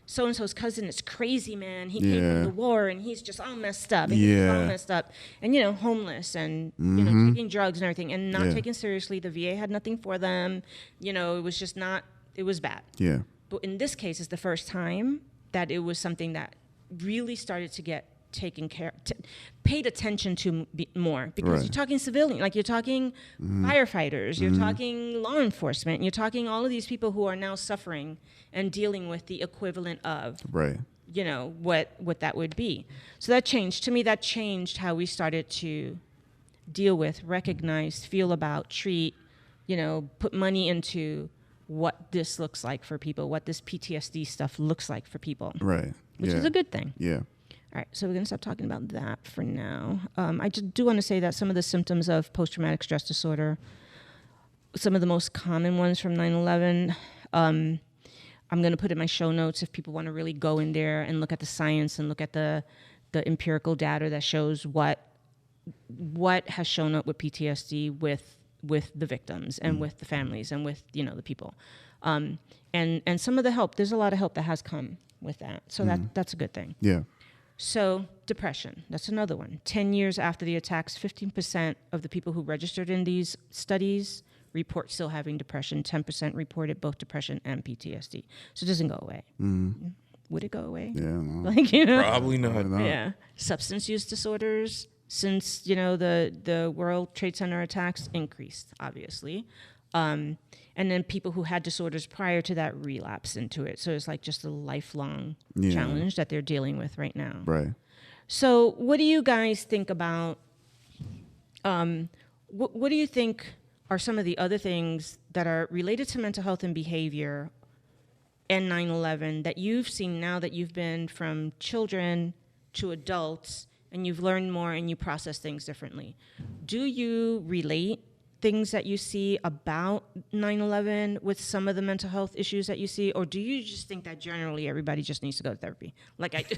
so-and-so's cousin is crazy, man. He came from the war, and he's just all messed up. And he's all messed up. And, homeless and, taking drugs and everything and not taken seriously. The VA had nothing for them. It was just not, it was bad. Yeah. But in this case, it's the first time that it was something that really started to get taken care, paid attention to more, because you're talking civilian, like you're talking firefighters, you're talking law enforcement, you're talking all of these people who are now suffering and dealing with the equivalent of what that would be. So that changed. To me, that changed how we started to deal with, recognize, feel about, treat, put money into what this looks like for people, what this PTSD stuff looks like for people. Right. Which is a good thing. Yeah. All right, so we're going to stop talking about that for now. I just do want to say that some of the symptoms of post-traumatic stress disorder, some of the most common ones from 9/11, I'm going to put in my show notes if people want to really go in there and look at the science and look at the empirical data that shows what has shown up with PTSD with the victims and with the families and with the people, and some of the help. There's a lot of help that has come with that, so that's a good thing. Yeah. So depression, that's another one. 10 years after the attacks, 15% of the people who registered in these studies report still having depression. 10% reported both depression and PTSD. So it doesn't go away. Would it go away? Yeah. No. Probably not. Yeah. Substance use disorders, since the World Trade Center attacks, increased, obviously. And then people who had disorders prior to that relapse into it. So it's like just a lifelong challenge that they're dealing with right now. Right. So what do you guys think about, what do you think are some of the other things that are related to mental health and behavior and 9/11 that you've seen now that you've been from children to adults and you've learned more and you process things differently? Do you relate things that you see about 9/11 with some of the mental health issues that you see, or do you just think that generally everybody just needs to go to therapy, like I do?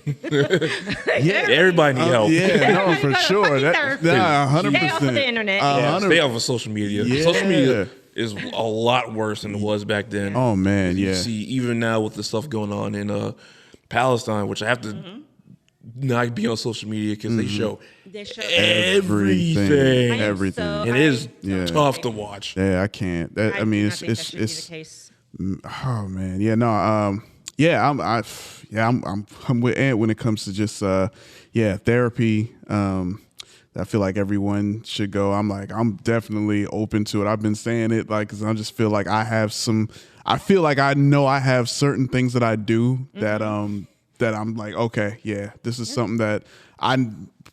Everybody need help. Yeah, no, for sure. 100%. Stay off of the internet. Stay off of social media. Yeah. Social media is a lot worse than it was back then. Oh man, You see, even now with the stuff going on in Palestine, which I have to not be on social media because they show everything. Everything. It is tough to watch. Yeah, I can't. I mean, it's the case. Oh man, yeah, no, I'm with Ant when it comes to just therapy. I feel like everyone should go. I'm definitely open to it. I've been saying it because I just feel like I feel like I know I have certain things that I do that I'm like, okay, this is something that I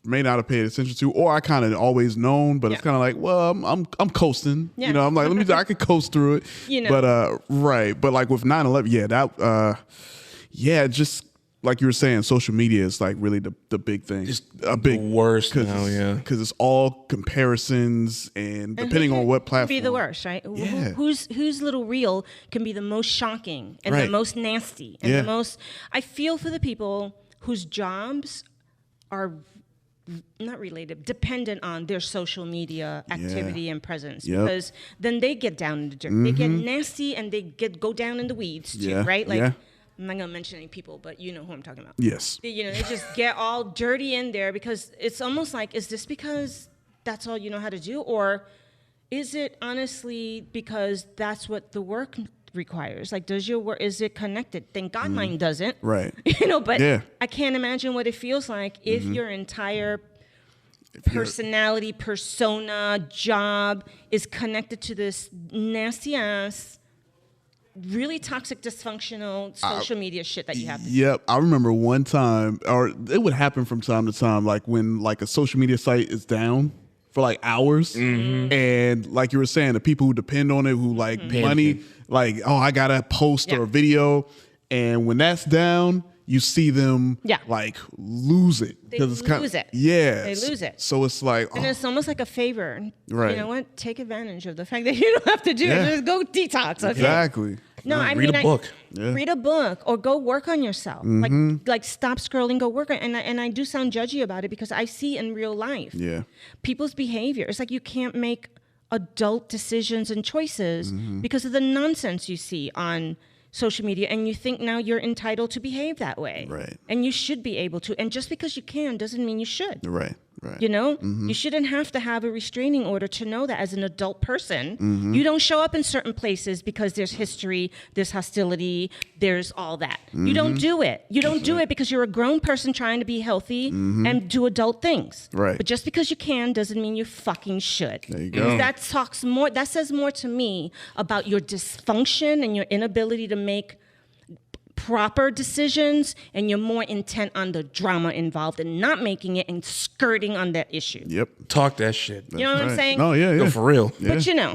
may not have paid attention to, or I kind of always known, but it's kind of like, well, I'm coasting, I'm like, I could coast through it, but but like with 9/11, just like you were saying, social media is like really the big thing. It's a big worst now, because it's all comparisons and depending on what platform. Be the worst, right? Yeah. Whose little reel can be the most shocking and the most nasty and the most. I feel for the people whose jobs are not related, dependent on their social media activity and presence, because then they get down in the dirt. They get nasty and they go down in the weeds too, right? Like. I'm not going to mention any people, but you know who I'm talking about. Yes. They just get all dirty in there because it's almost like, is this because that's all you know how to do? Or is it honestly because that's what the work requires? Like, does your work, is it connected? Thank God mine doesn't. Right. But I can't imagine what it feels like if your entire personality, persona, job is connected to this nasty ass, really toxic, dysfunctional social media shit that you have to do. Yep. I remember one time, or it would happen from time to time, like when like a social media site is down for like hours, and like you were saying, the people who depend on it, who like money, like, oh, I gotta post or video, and when that's down, you see them like lose it. They lose it. Yeah. They lose it. So it's like, and it's almost like a favor. Right. You know what? Take advantage of the fact that you don't have to do it. Just go detox. Okay? Exactly. No, I read mean, a book. Read a book or go work on yourself. Like stop scrolling, go work on. And I do sound judgy about it because I see in real life people's behavior. It's like you can't make adult decisions and choices because of the nonsense you see on social media, and you think now you're entitled to behave that way. Right. And you should be able to. And just because you can doesn't mean you should. Right. Right. You know, you shouldn't have to have a restraining order to know that as an adult person, you don't show up in certain places because there's history, there's hostility, there's all that. You don't do it. You don't do it because you're a grown person trying to be healthy and do adult things. Right. But just because you can doesn't mean you fucking should. There you go. That says more to me about your dysfunction and your inability to make proper decisions, and you're more intent on the drama involved and not making it and skirting on that issue. Yep. Talk that shit. You know what I'm saying? No, yeah. No, for real. Yeah. But you know,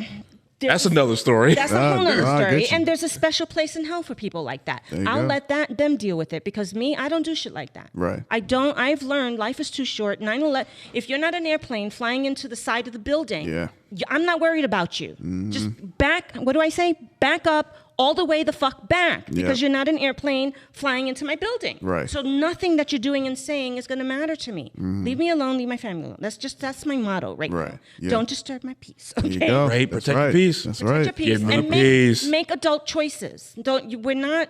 That's another story. that's a whole nother I story. get you. And there's a special place in hell for people like that. There you I'll go. let them deal with it, because me, I don't do shit like that. Right. I've learned life is too short. 9/11, if you're not an airplane flying into the side of the building, Yeah. I'm not worried about you. Just back up all the way the fuck back, because Yeah. you're not an airplane flying into my building. Right. So nothing that you're doing and saying is going to matter to me. Leave me alone, leave my family alone. That's my motto right Right. now. Yeah. Don't disturb my peace. There Okay. you go. Right, That's protect your peace. That's Protect right. your peace. Give me And peace. make adult choices. We're not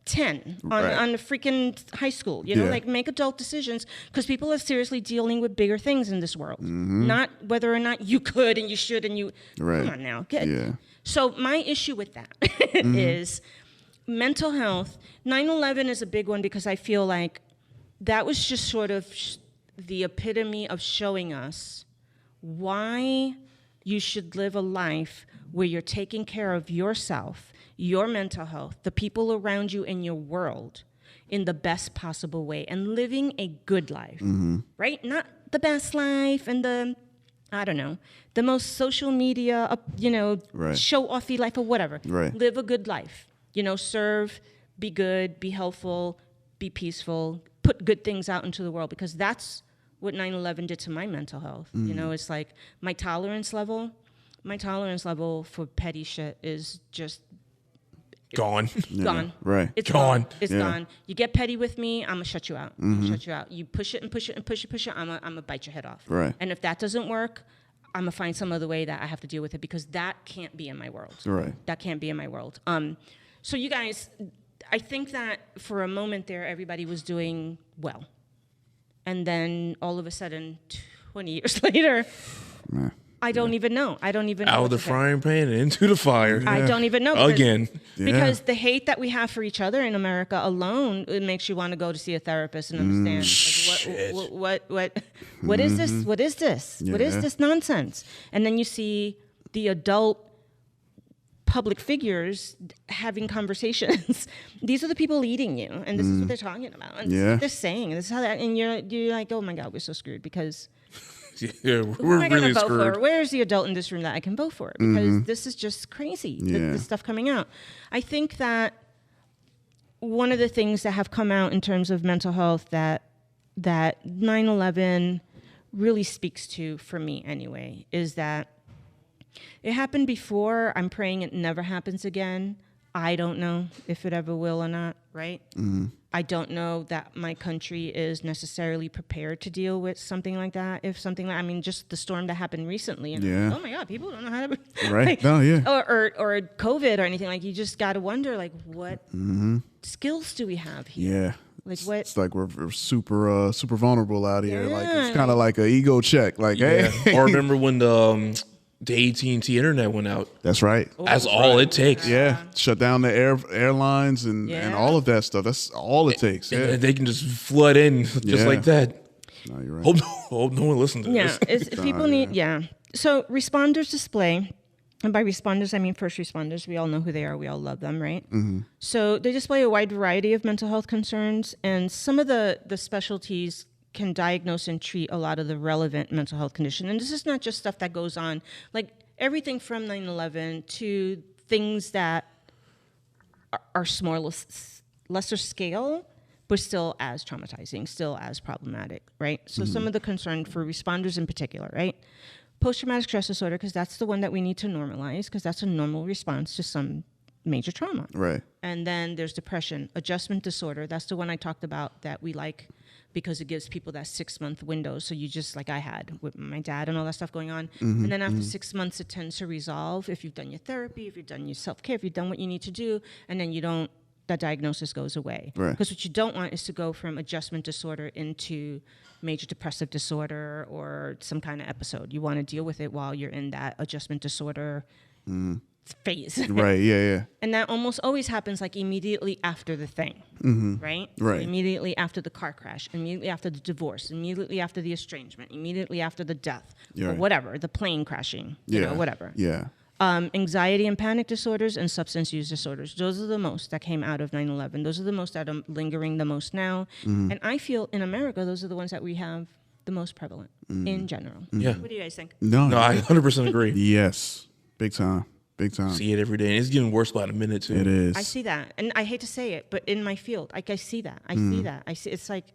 10 Right. on the freaking high school. You know, Yeah. like, make adult decisions, because people are seriously dealing with bigger things in this world. Not whether or not you could and you should and you. Right. Come on now. Get. Yeah. So my issue with that is mental health. 9/11 is a big one, because I feel like that was just sort of the epitome of showing us why you should live a life where you're taking care of yourself, your mental health, the people around you in your world, in the best possible way, and living a good life, right? Not the best life and the most social media, Right. show-offy life or whatever. Right. Live a good life. Serve, be good, be helpful, be peaceful, put good things out into the world, because that's what 9/11 did to my mental health. It's like my tolerance level for petty shit is just Gone. gone. Right. It's Gone. It's Yeah. gone. You get petty with me, I'm gonna shut you out. I'm gonna shut you out. You push it and push it and push it, I'm gonna bite your head off. Right. And if that doesn't work, I'm gonna find some other way that I have to deal with it, because that can't be in my world. Right. That can't be in my world. So you guys, I think that for a moment there, everybody was doing well. And then all of a sudden, 20 years later, I don't even know. I don't even know. Out what of the to say. frying pan and into the fire. I don't even know. Again. Because the hate that we have for each other in America alone, it makes you want to go to see a therapist and understand, like, what is this? What is this? What is Yeah. this nonsense? And then you see the adult public figures having conversations. These are the people leading you, and this is what they're talking about, and this is Yeah. what they're saying. This is how that, and you're like, oh my God, we're so screwed, because Yeah, who we're am I going really to vote screwed. for? Where's the adult in this room that I can vote for? Because this is just crazy, Yeah. the stuff coming out. I think that one of the things that have come out in terms of mental health that 9/11 really speaks to, for me anyway, is that it happened before. I'm praying it never happens again. I don't know if it ever will or not, right? I don't know that my country is necessarily prepared to deal with something like that. Just the storm that happened recently. And Yeah. oh my God, people don't know how to. Right. No, yeah. Or COVID or anything. Like, you just got to wonder, like, what skills do we have here? Yeah. Like, what? It's like we're super vulnerable out here. Like, Yeah. it's kind of like an ego check. Like, hey, Or remember when the AT&T internet went out? that's right. That's all it takes. Yeah, shut down the airlines and Yeah. all of that stuff. That's all it takes. Yeah. And they can just flood in just Yeah. like that. No, you're right. Hope no one listens to Yeah, this. people need, So responders display, and by responders, I mean first responders. We all know who they are. We all love them, right? So they display a wide variety of mental health concerns, and some of the specialties can diagnose and treat a lot of the relevant mental health condition. And this is not just stuff that goes on, like everything from 9/11 to things that are smaller, lesser scale, but still as traumatizing, still as problematic, right? So some of the concern for responders in particular, right? Post-traumatic stress disorder, because that's the one that we need to normalize, because that's a normal response to some major trauma. Right. And then there's depression, adjustment disorder. That's the one I talked about that we like because it gives people that 6-month window. So you just, like I had with my dad and all that stuff going on. And then after 6 months, it tends to resolve if you've done your therapy, if you've done your self-care, if you've done what you need to do, and then that diagnosis goes away. Right. Because what you don't want is to go from adjustment disorder into major depressive disorder or some kind of episode. You want to deal with it while you're in that adjustment disorder phase. Right. Yeah. And that almost always happens like immediately after the thing, right? So Right. immediately after the car crash, immediately after the divorce, immediately after the estrangement, immediately after the death, or whatever, the plane crashing, whatever. Yeah. Anxiety and panic disorders and substance use disorders. Those are the most that came out of 9/11. Those are the most that are lingering the most now. And I feel in America, those are the ones that we have the most prevalent in general. Yeah. What do you guys think? No, I 100% agree. Yes. Big time. See it every day, and it's getting worse by the minute too. It is. I see that, and I hate to say it, but in my field, like I see that. I see that. I see. It's like,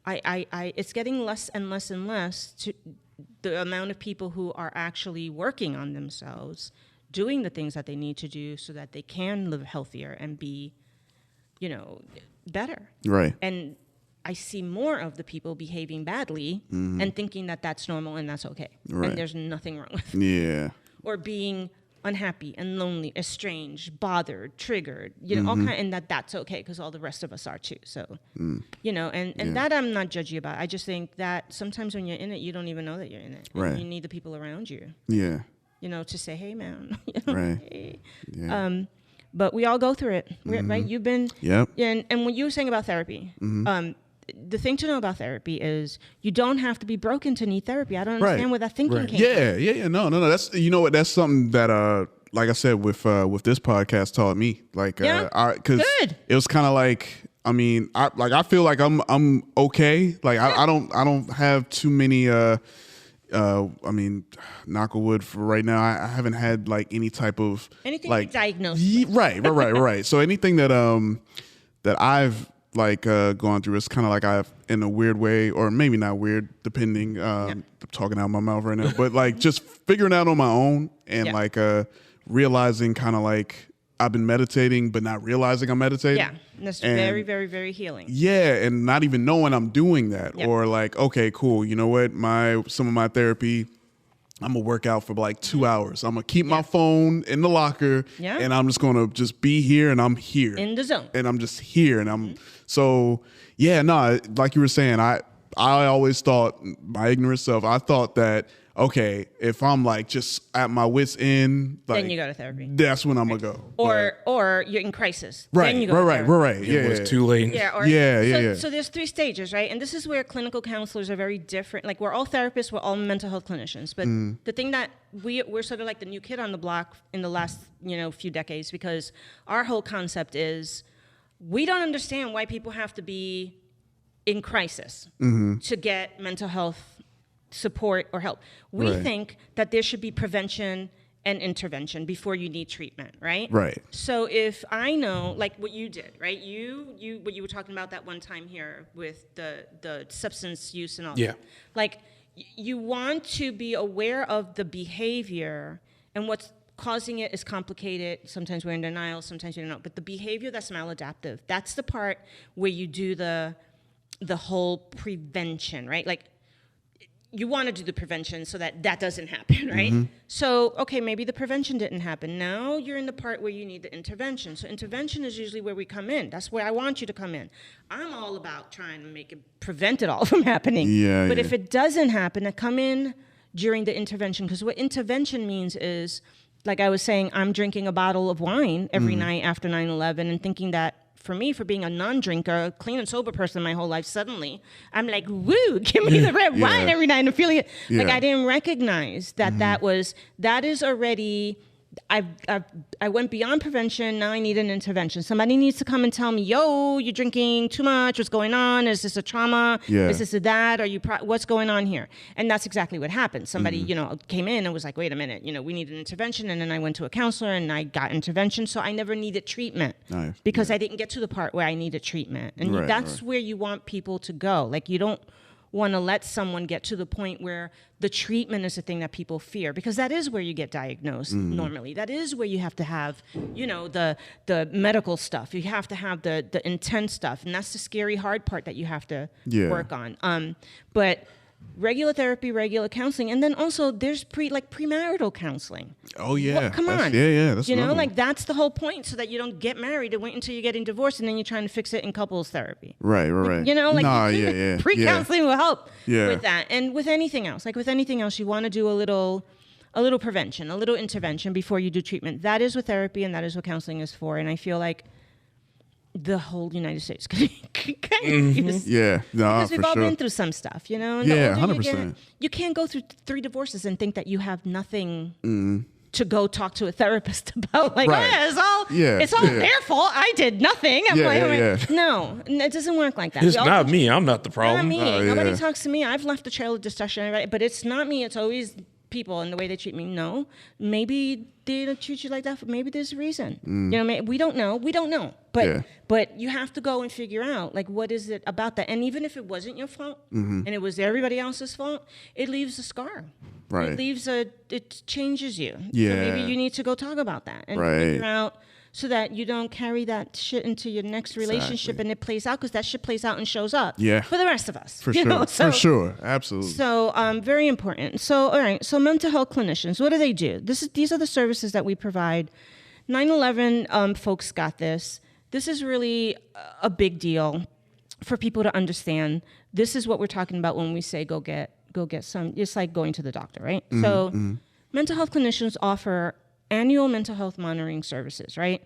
it's getting less and less and less to the amount of people who are actually working on themselves, doing the things that they need to do so that they can live healthier and be, better. Right. And I see more of the people behaving badly and thinking that that's normal and that's okay. Right. And there's nothing wrong with it. Yeah. Or being unhappy and lonely, estranged, bothered, triggered, all kind, and that's okay because all the rest of us are too. So, and that I'm not judgy about. I just think that sometimes when you're in it, you don't even know that you're in it. Right. And you need the people around you. Yeah. To say, hey, man. Right. Hey. Yeah. But we all go through it, right? You've been. Yep. And when you were saying about therapy, the thing to know about therapy is you don't have to be broken to need therapy. I don't understand where that thinking came from. Yeah. No. That's that's something that like I said with this podcast taught me. Like because it was kind of like I feel like I'm okay. Like I don't have too many knock on wood for right now. I haven't had like any type of anything like diagnosed. Right. So anything that I've gone through, it's kind of like I've, in a weird way, or maybe not weird, depending, I'm talking out of my mouth right now, but like just figuring out on my own and realizing kind of like I've been meditating, but not realizing I'm meditating. Yeah, and that's very, very, very healing. Yeah, and not even knowing I'm doing that, or like, okay, cool. You know what? Some of my therapy, I'm gonna work out for like 2 hours. I'm gonna keep my phone in the locker, and I'm just gonna just be here, and I'm here in the zone, and I'm just here, and I'm like you were saying, I always thought, my ignorant self, I thought that, okay, if I'm like just at my wit's end, like, then you go to therapy. That's when I'm gonna go. Or you're in crisis. Right. Then you go to therapy. Right. Yeah. It's too late. Yeah. So there's 3 stages, right? And this is where clinical counselors are very different. Like we're all therapists, we're all mental health clinicians. But the thing that we're sort of like the new kid on the block in the last few decades, because our whole concept is we don't understand why people have to be in crisis to get mental health support or help. We think that there should be prevention and intervention before you need treatment, right? Right. So if I know, like what you did, right? You what you were talking about that one time here with the substance use and all that. Like you want to be aware of the behavior, and what's causing it is complicated. Sometimes we're in denial, sometimes we don't know. But the behavior that's maladaptive, that's the part where you do the whole prevention, right? Like you want to do the prevention so that doesn't happen, right? So, okay, maybe the prevention didn't happen. Now you're in the part where you need the intervention. So intervention is usually where we come in. That's where I want you to come in. I'm all about trying to prevent it all from happening. But if it doesn't happen, I come in during the intervention, because what intervention means is, like I was saying, I'm drinking a bottle of wine every night after 9/11 and thinking that, for me, for being a non-drinker, clean and sober person my whole life, suddenly I'm like, woo, give me the red wine every night and feeling it. Like I didn't recognize that that is already, I went beyond prevention. Now I need an intervention. Somebody needs to come and tell me, yo, you're drinking too much. What's going on? Is this a trauma? Is this a that? Are you, what's going on here? And that's exactly what happened. Somebody, came in and was like, wait a minute, we need an intervention. And then I went to a counselor and I got intervention. So I never needed treatment because I didn't get to the part where I needed treatment. And that's where you want people to go. Like you don't want to let someone get to the point where the treatment is the thing that people fear, because that is where you get diagnosed normally. That is where you have to have, the medical stuff. You have to have the intense stuff, and that's the scary, hard part that you have to work on. But regular therapy, regular counseling, and then also there's premarital counseling. Oh yeah, Well, come on, that's that's the whole point, so that you don't get married and wait until you're getting divorced, and then you're trying to fix it in couples therapy. Right. Pre-counseling will help with that, and with anything else, you want to do a little prevention, a little intervention before you do treatment. That is what therapy and that is what counseling is for, and I feel like the whole United States could kind of use. Yeah, because we've all been through some stuff, And 100%. You can't go through 3 divorces and think that you have nothing to go talk to a therapist about. It's all their fault. I did nothing. No, it doesn't work like that. It's not me. I'm not the problem. Not me. Nobody talks to me. I've left a trail of discussion, but it's not me. It's always people and the way they treat me. No, maybe they don't treat you like that. Maybe there's a reason. We don't know. But you have to go and figure out what is it about that. And even if it wasn't your fault and it was everybody else's fault, it leaves a scar. Right. It changes you. Yeah. So maybe you need to go talk about that and figure out, so that you don't carry that shit into your next relationship and it plays out, because that shit plays out and shows up for the rest of us. For sure. For sure. Absolutely. So very important. So, all right. So mental health clinicians, what do? These are the services that we provide. 9/11 folks got this. This is really a big deal for people to understand. This is what we're talking about when we say go get some. It's like going to the doctor, right? So mental health clinicians offer annual mental health monitoring services, right?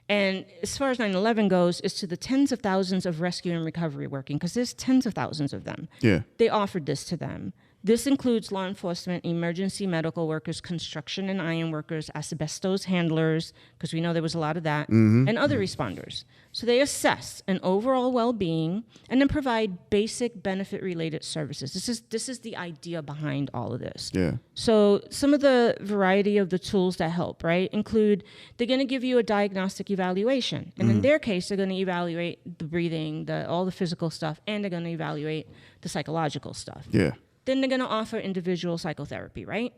And as far as 9/11 goes, it's to the tens of thousands of rescue and recovery working, because there's tens of thousands of them. Yeah. They offered this to them. This includes law enforcement, emergency medical workers, construction and iron workers, asbestos handlers, because we know there was a lot of that, and other responders. So they assess an overall well-being and then provide basic benefit-related services. This is the idea behind all of this. Yeah. So some of the variety of the tools that help, right, include they're going to give you a diagnostic evaluation. And in their case, they're going to evaluate the breathing, all the physical stuff, and they're going to evaluate the psychological stuff. Yeah. Then they're going to offer individual psychotherapy, right?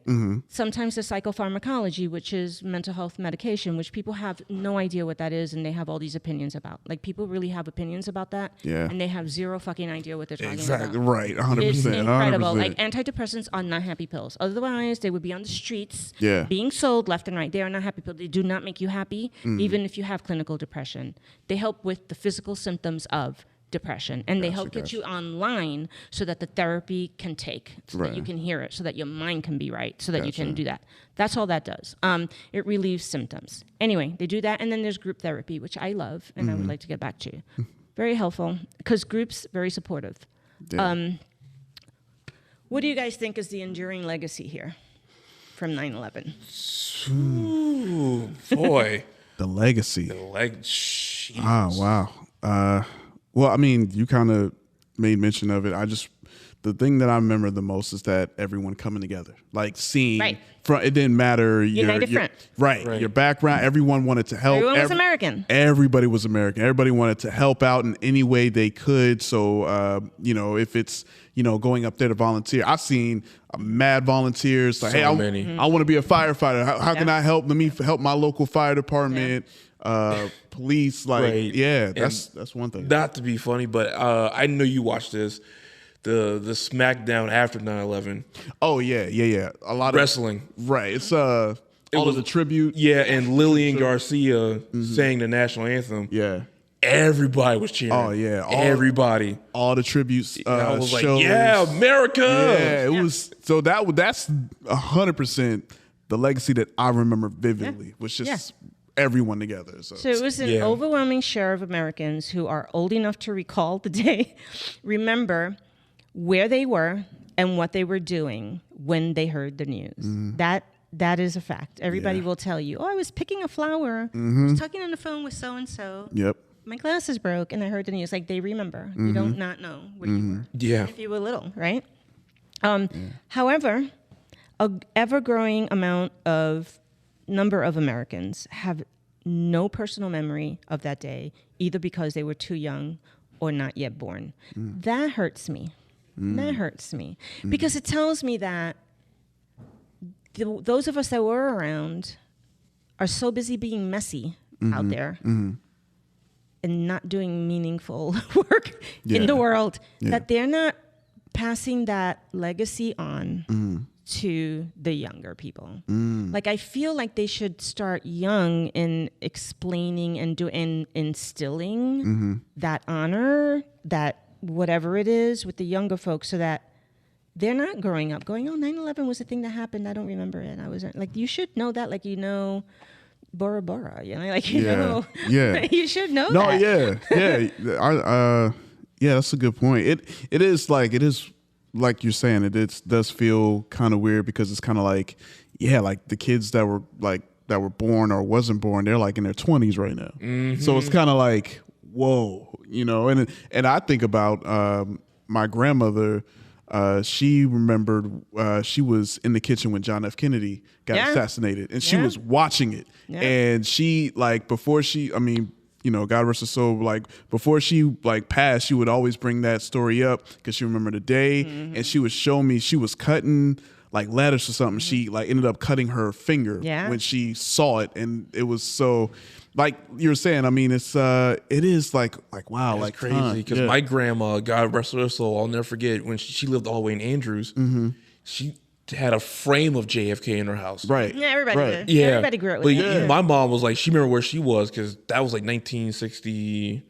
Sometimes the psychopharmacology, which is mental health medication, which people have no idea what that is, and they have all these opinions about. People really have opinions about that, and they have zero fucking idea what they're talking about. Exactly, right, 100%. It's incredible. 100%. Antidepressants are not happy pills. Otherwise, they would be on the streets being sold left and right. They are not happy pills. They do not make you happy, even if you have clinical depression. They help with the physical symptoms of depression, and they help get you online so that the therapy can take, so that you can hear it, so that your mind can be right, so that you can do that. That's all that does. It relieves symptoms. Anyway, they do that, and then there's group therapy, which I love, and I would like to get back to. Very helpful, because groups, very supportive. Yeah. What do you guys think is the enduring legacy here from 9/11? Ooh, boy. The legacy. Oh, wow. Well, I mean, you kind of made mention of it. The thing that I remember the most is that everyone coming together, seeing, it didn't matter. United front. Right. Your background, everyone wanted to help. Everyone was American. Everybody was American. Everybody wanted to help out in any way they could. So, if it's, going up there to volunteer, I've seen mad volunteers hey, I want to be a firefighter. How can I help? Let me help my local fire department. Police, that's one thing. Not to be funny, but I know you watched this, the SmackDown after 9/11. Oh yeah. A lot wrestling. Of right. It's all of the tribute. Yeah, and Lillian Garcia sang the national anthem. Yeah. Everybody was cheering. Oh yeah, everybody. All the tributes. I was shows. America. Yeah, it was. So that's 100% the legacy that I remember vividly. Was just everyone together. So it was an overwhelming share of Americans who are old enough to recall the day, remember where they were and what they were doing when they heard the news. That is a fact. Everybody will tell you, I was picking a flower. I was talking on the phone with so-and-so. Yep. My glasses broke and I heard the news. They remember. You don't not know where you were. Yeah. If you were little, right? However, an ever-growing number of Americans have no personal memory of that day, either because they were too young or not yet born. That hurts me. That hurts me because it tells me that those of us that were around are so busy being messy out there and not doing meaningful work in the world that they're not passing that legacy on to the younger people. Like, I feel like they should start young in explaining and instilling that honor, that whatever it is with the younger folks, so that they're not growing up going, oh, 9/11 was a thing that happened. I don't remember it. I wasn't like, you should know that, like, Bora Bora, like, know. Yeah. You should know that. No, yeah. That's a good point. It is like you're saying, it does feel kind of weird because it's kind of like, like the kids that were born or wasn't born, they're like in their 20s right now. So it's kind of like, whoa, and I think about my grandmother. She remembered she was in the kitchen when John F. Kennedy got assassinated, and she was watching it. And she, like, before she, God rest her soul, like, before she, like, passed, she would always bring that story up because she remembered the day, and she would show me she was cutting, like, lettuce or something. She, like, ended up cutting her finger when she saw it, and it was so, like you were saying, it is like wow, like crazy. Because my grandma, God rest her soul, I'll never forget when she lived all the way in Andrews. She had a frame of JFK in her house. Right. Yeah, everybody did. Yeah, everybody grew up with it. But my mom was like, she remembered where she was because that was like 1960.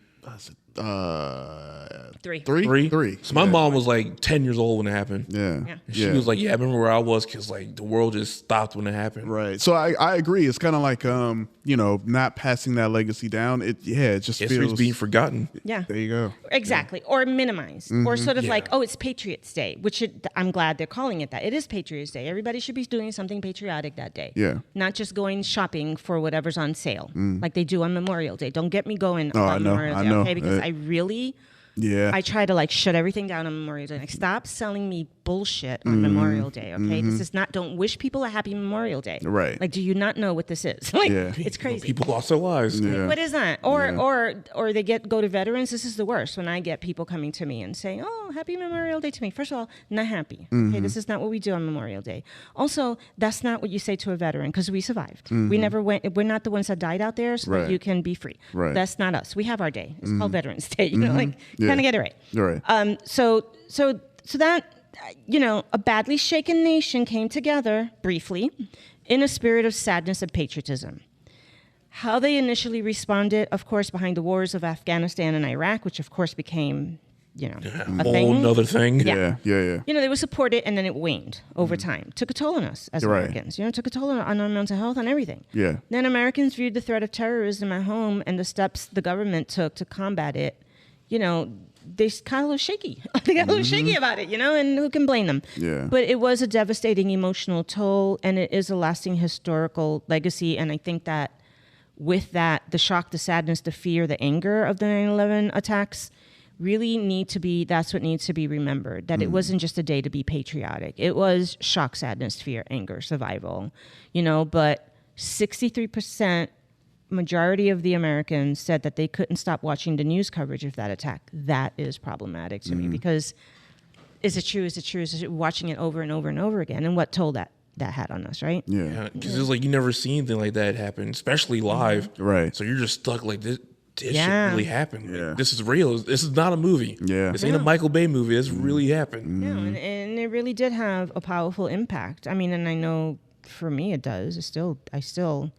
Three. So my mom was like 10 years old when it happened. Yeah. And she was like, I remember where I was because, like, the world just stopped when it happened. Right. So I agree. It's kind of like, not passing that legacy down. It just History's feels being forgotten. Yeah. There you go. Exactly. Or minimized. Or sort of like, oh, it's Patriots Day, which I'm glad they're calling it that. It is Patriots Day. Everybody should be doing something patriotic that day. Yeah. Not just going shopping for whatever's on sale like they do on Memorial Day. Don't get me going on Memorial Day, okay? Because I really... I try to, like, shut everything down on Memorial Day. Like, stop selling me bullshit on Memorial Day, okay? This is not, don't wish people a happy Memorial Day. Right. Like, do you not know what this is? Like, it's crazy. People lost their lives. Like, what is that? Or they go to veterans. This is the worst when I get people coming to me and saying, oh, happy Memorial Day to me. First of all, not happy. Okay, this is not what we do on Memorial Day. Also, that's not what you say to a veteran because we survived. We never went, we're not the ones that died out there so that you can be free. Right. That's not us. We have our day. It's called Veterans Day. Like, kind of get it right. Right. So that, a badly shaken nation came together briefly in a spirit of sadness and patriotism. How they initially responded, of course, behind the wars of Afghanistan and Iraq, which of course became, a thing. Another thing. Yeah. They would support it, and then it waned over time. Took a toll on us as Americans. Took a toll on our mental health, on everything. Yeah. Then Americans viewed the threat of terrorism at home and the steps the government took to combat it. They got a little shaky. They got a little shaky about it, and who can blame them? Yeah. But it was a devastating emotional toll, and it is a lasting historical legacy. And I think that with that, the shock, the sadness, the fear, the anger of the 9/11 attacks really that's what needs to be remembered, that it wasn't just a day to be patriotic. It was shock, sadness, fear, anger, survival, but 63% majority of the Americans said that they couldn't stop watching the news coverage of that attack. That is problematic to me because is it true? Is it true? Is it watching it over and over and over again? And what toll that had on us, right? Yeah. Because it's like you never see anything like that happen, especially live. Right. So you're just stuck like this. This shit really happened. Yeah. Like, this is real. This is not a movie. Yeah. This ain't a Michael Bay movie. This really happened. Yeah, and it really did have a powerful impact. I mean, and I know for me it does. I still,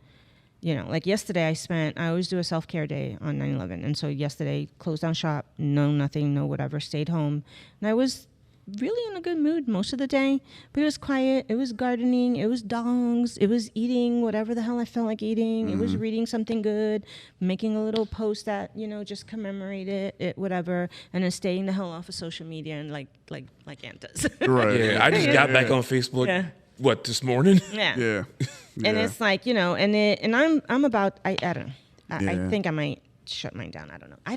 like yesterday I always do a self-care day on 9/11. And so yesterday, closed down shop, no nothing, no whatever, stayed home. And I was really in a good mood most of the day, but it was quiet. It was gardening. It was dogs. It was eating whatever the hell I felt like eating. It was reading something good, making a little post that, just commemorated it, whatever, and then staying the hell off of social media and like Ant does. Right. Yeah, I just got back on Facebook. Yeah. What, this morning? Yeah. And it's like, and I'm about, I don't know. I think I might shut mine down. I don't know. I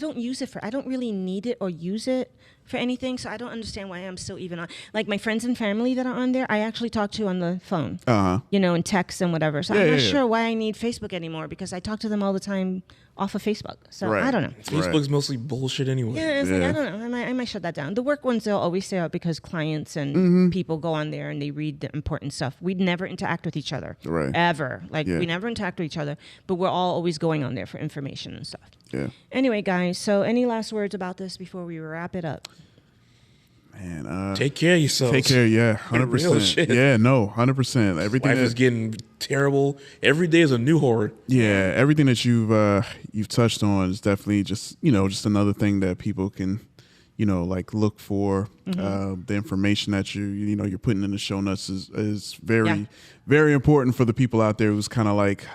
don't really need it or use it for anything. So I don't understand why I'm still even on. Like my friends and family that are on there, I actually talk to on the phone, and text and whatever. So I'm not sure why I need Facebook anymore because I talk to them all the time off of Facebook. So Right. I don't know. Facebook's mostly bullshit anyway. Yeah, it's like, Yeah. I don't know. I might shut that down. The work ones, they'll always stay out because clients and people go on there and they read the important stuff. We'd never interact with each other. Right. Ever. Like, Yeah. we never interact with each other, but we're all always going on there for information and stuff. Yeah. Anyway, guys, so any last words about this before we wrap it up? Man, Take care of yourselves. take care. Yeah, Real 100%. shit. Yeah, no, 100%. Everything Life that, is getting terrible. Every day is a new horror. yeah, everything that you've touched on is definitely just just another thing that people can like look for. The information that you're putting in the show notes is very very important for the people out there who's kind of like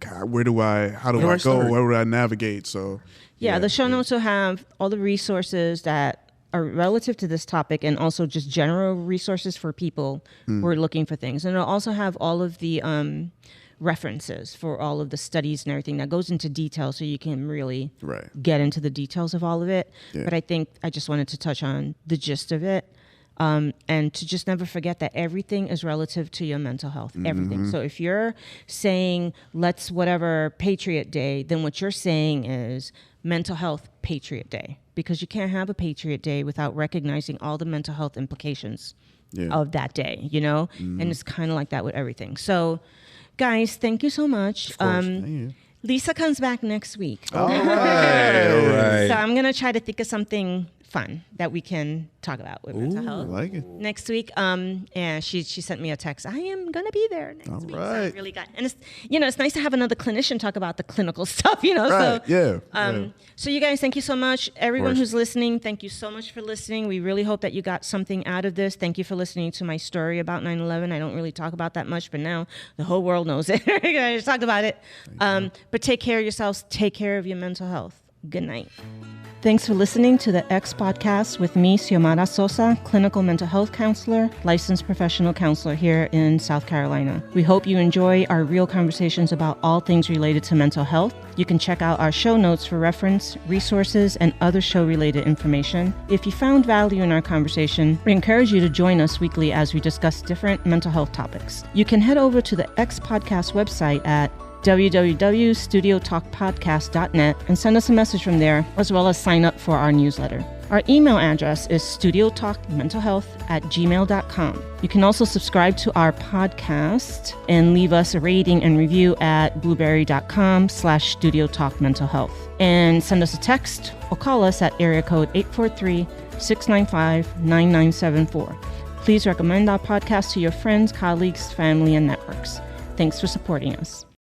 how do I go? start? Where would I navigate? So Yeah, the show notes will have all the resources that are relative to this topic and also just general resources for people who are looking for things. And it'll also have all of the references for all of the studies and everything that goes into detail so you can really Right. get into the details of all of it. Yeah. But I think I just wanted to touch on the gist of it. And to just never forget that everything is relative to your mental health, everything. So if you're saying, let's whatever Patriot Day, then what you're saying is Mental Health Patriot Day, because you can't have a Patriot Day without recognizing all the mental health implications of that day, And it's kind of like that with everything. So, guys, thank you so much. Thank you. Lisa comes back next week. All right. So I'm going to try to think of something fun that we can talk about with mental I health. like it. Next week, yeah, she sent me a text. I am gonna be there next week. So I right. really got, and it's nice to have another clinician talk about the clinical stuff, So Right. Yeah. so you guys, thank you so much. Everyone course. who's listening, thank you so much for listening. We really hope that you got something out of this. Thank you for listening to my story about 9/11. I don't really talk about that much, but now the whole world knows it. I just talked about it. But take care of yourselves. Take care of your mental health. Good night. Thanks for listening to the X Podcast with me, Xiomara Sosa, clinical mental health counselor, licensed professional counselor here in South Carolina. We hope you enjoy our real conversations about all things related to mental health. You can check out our show notes for reference, resources, and other show-related information. If you found value in our conversation, we encourage you to join us weekly as we discuss different mental health topics. You can head over to the X Podcast website at www.studiotalkpodcast.net and send us a message from there, as well as sign up for our newsletter. Our email address is studiotalkmentalhealth@gmail.com. You can also subscribe to our podcast and leave us a rating and review at blueberry.com/studiotalkmentalhealth. And send us a text or call us at area code 843-695-9974. Please recommend our podcast to your friends, colleagues, family, and networks. Thanks for supporting us.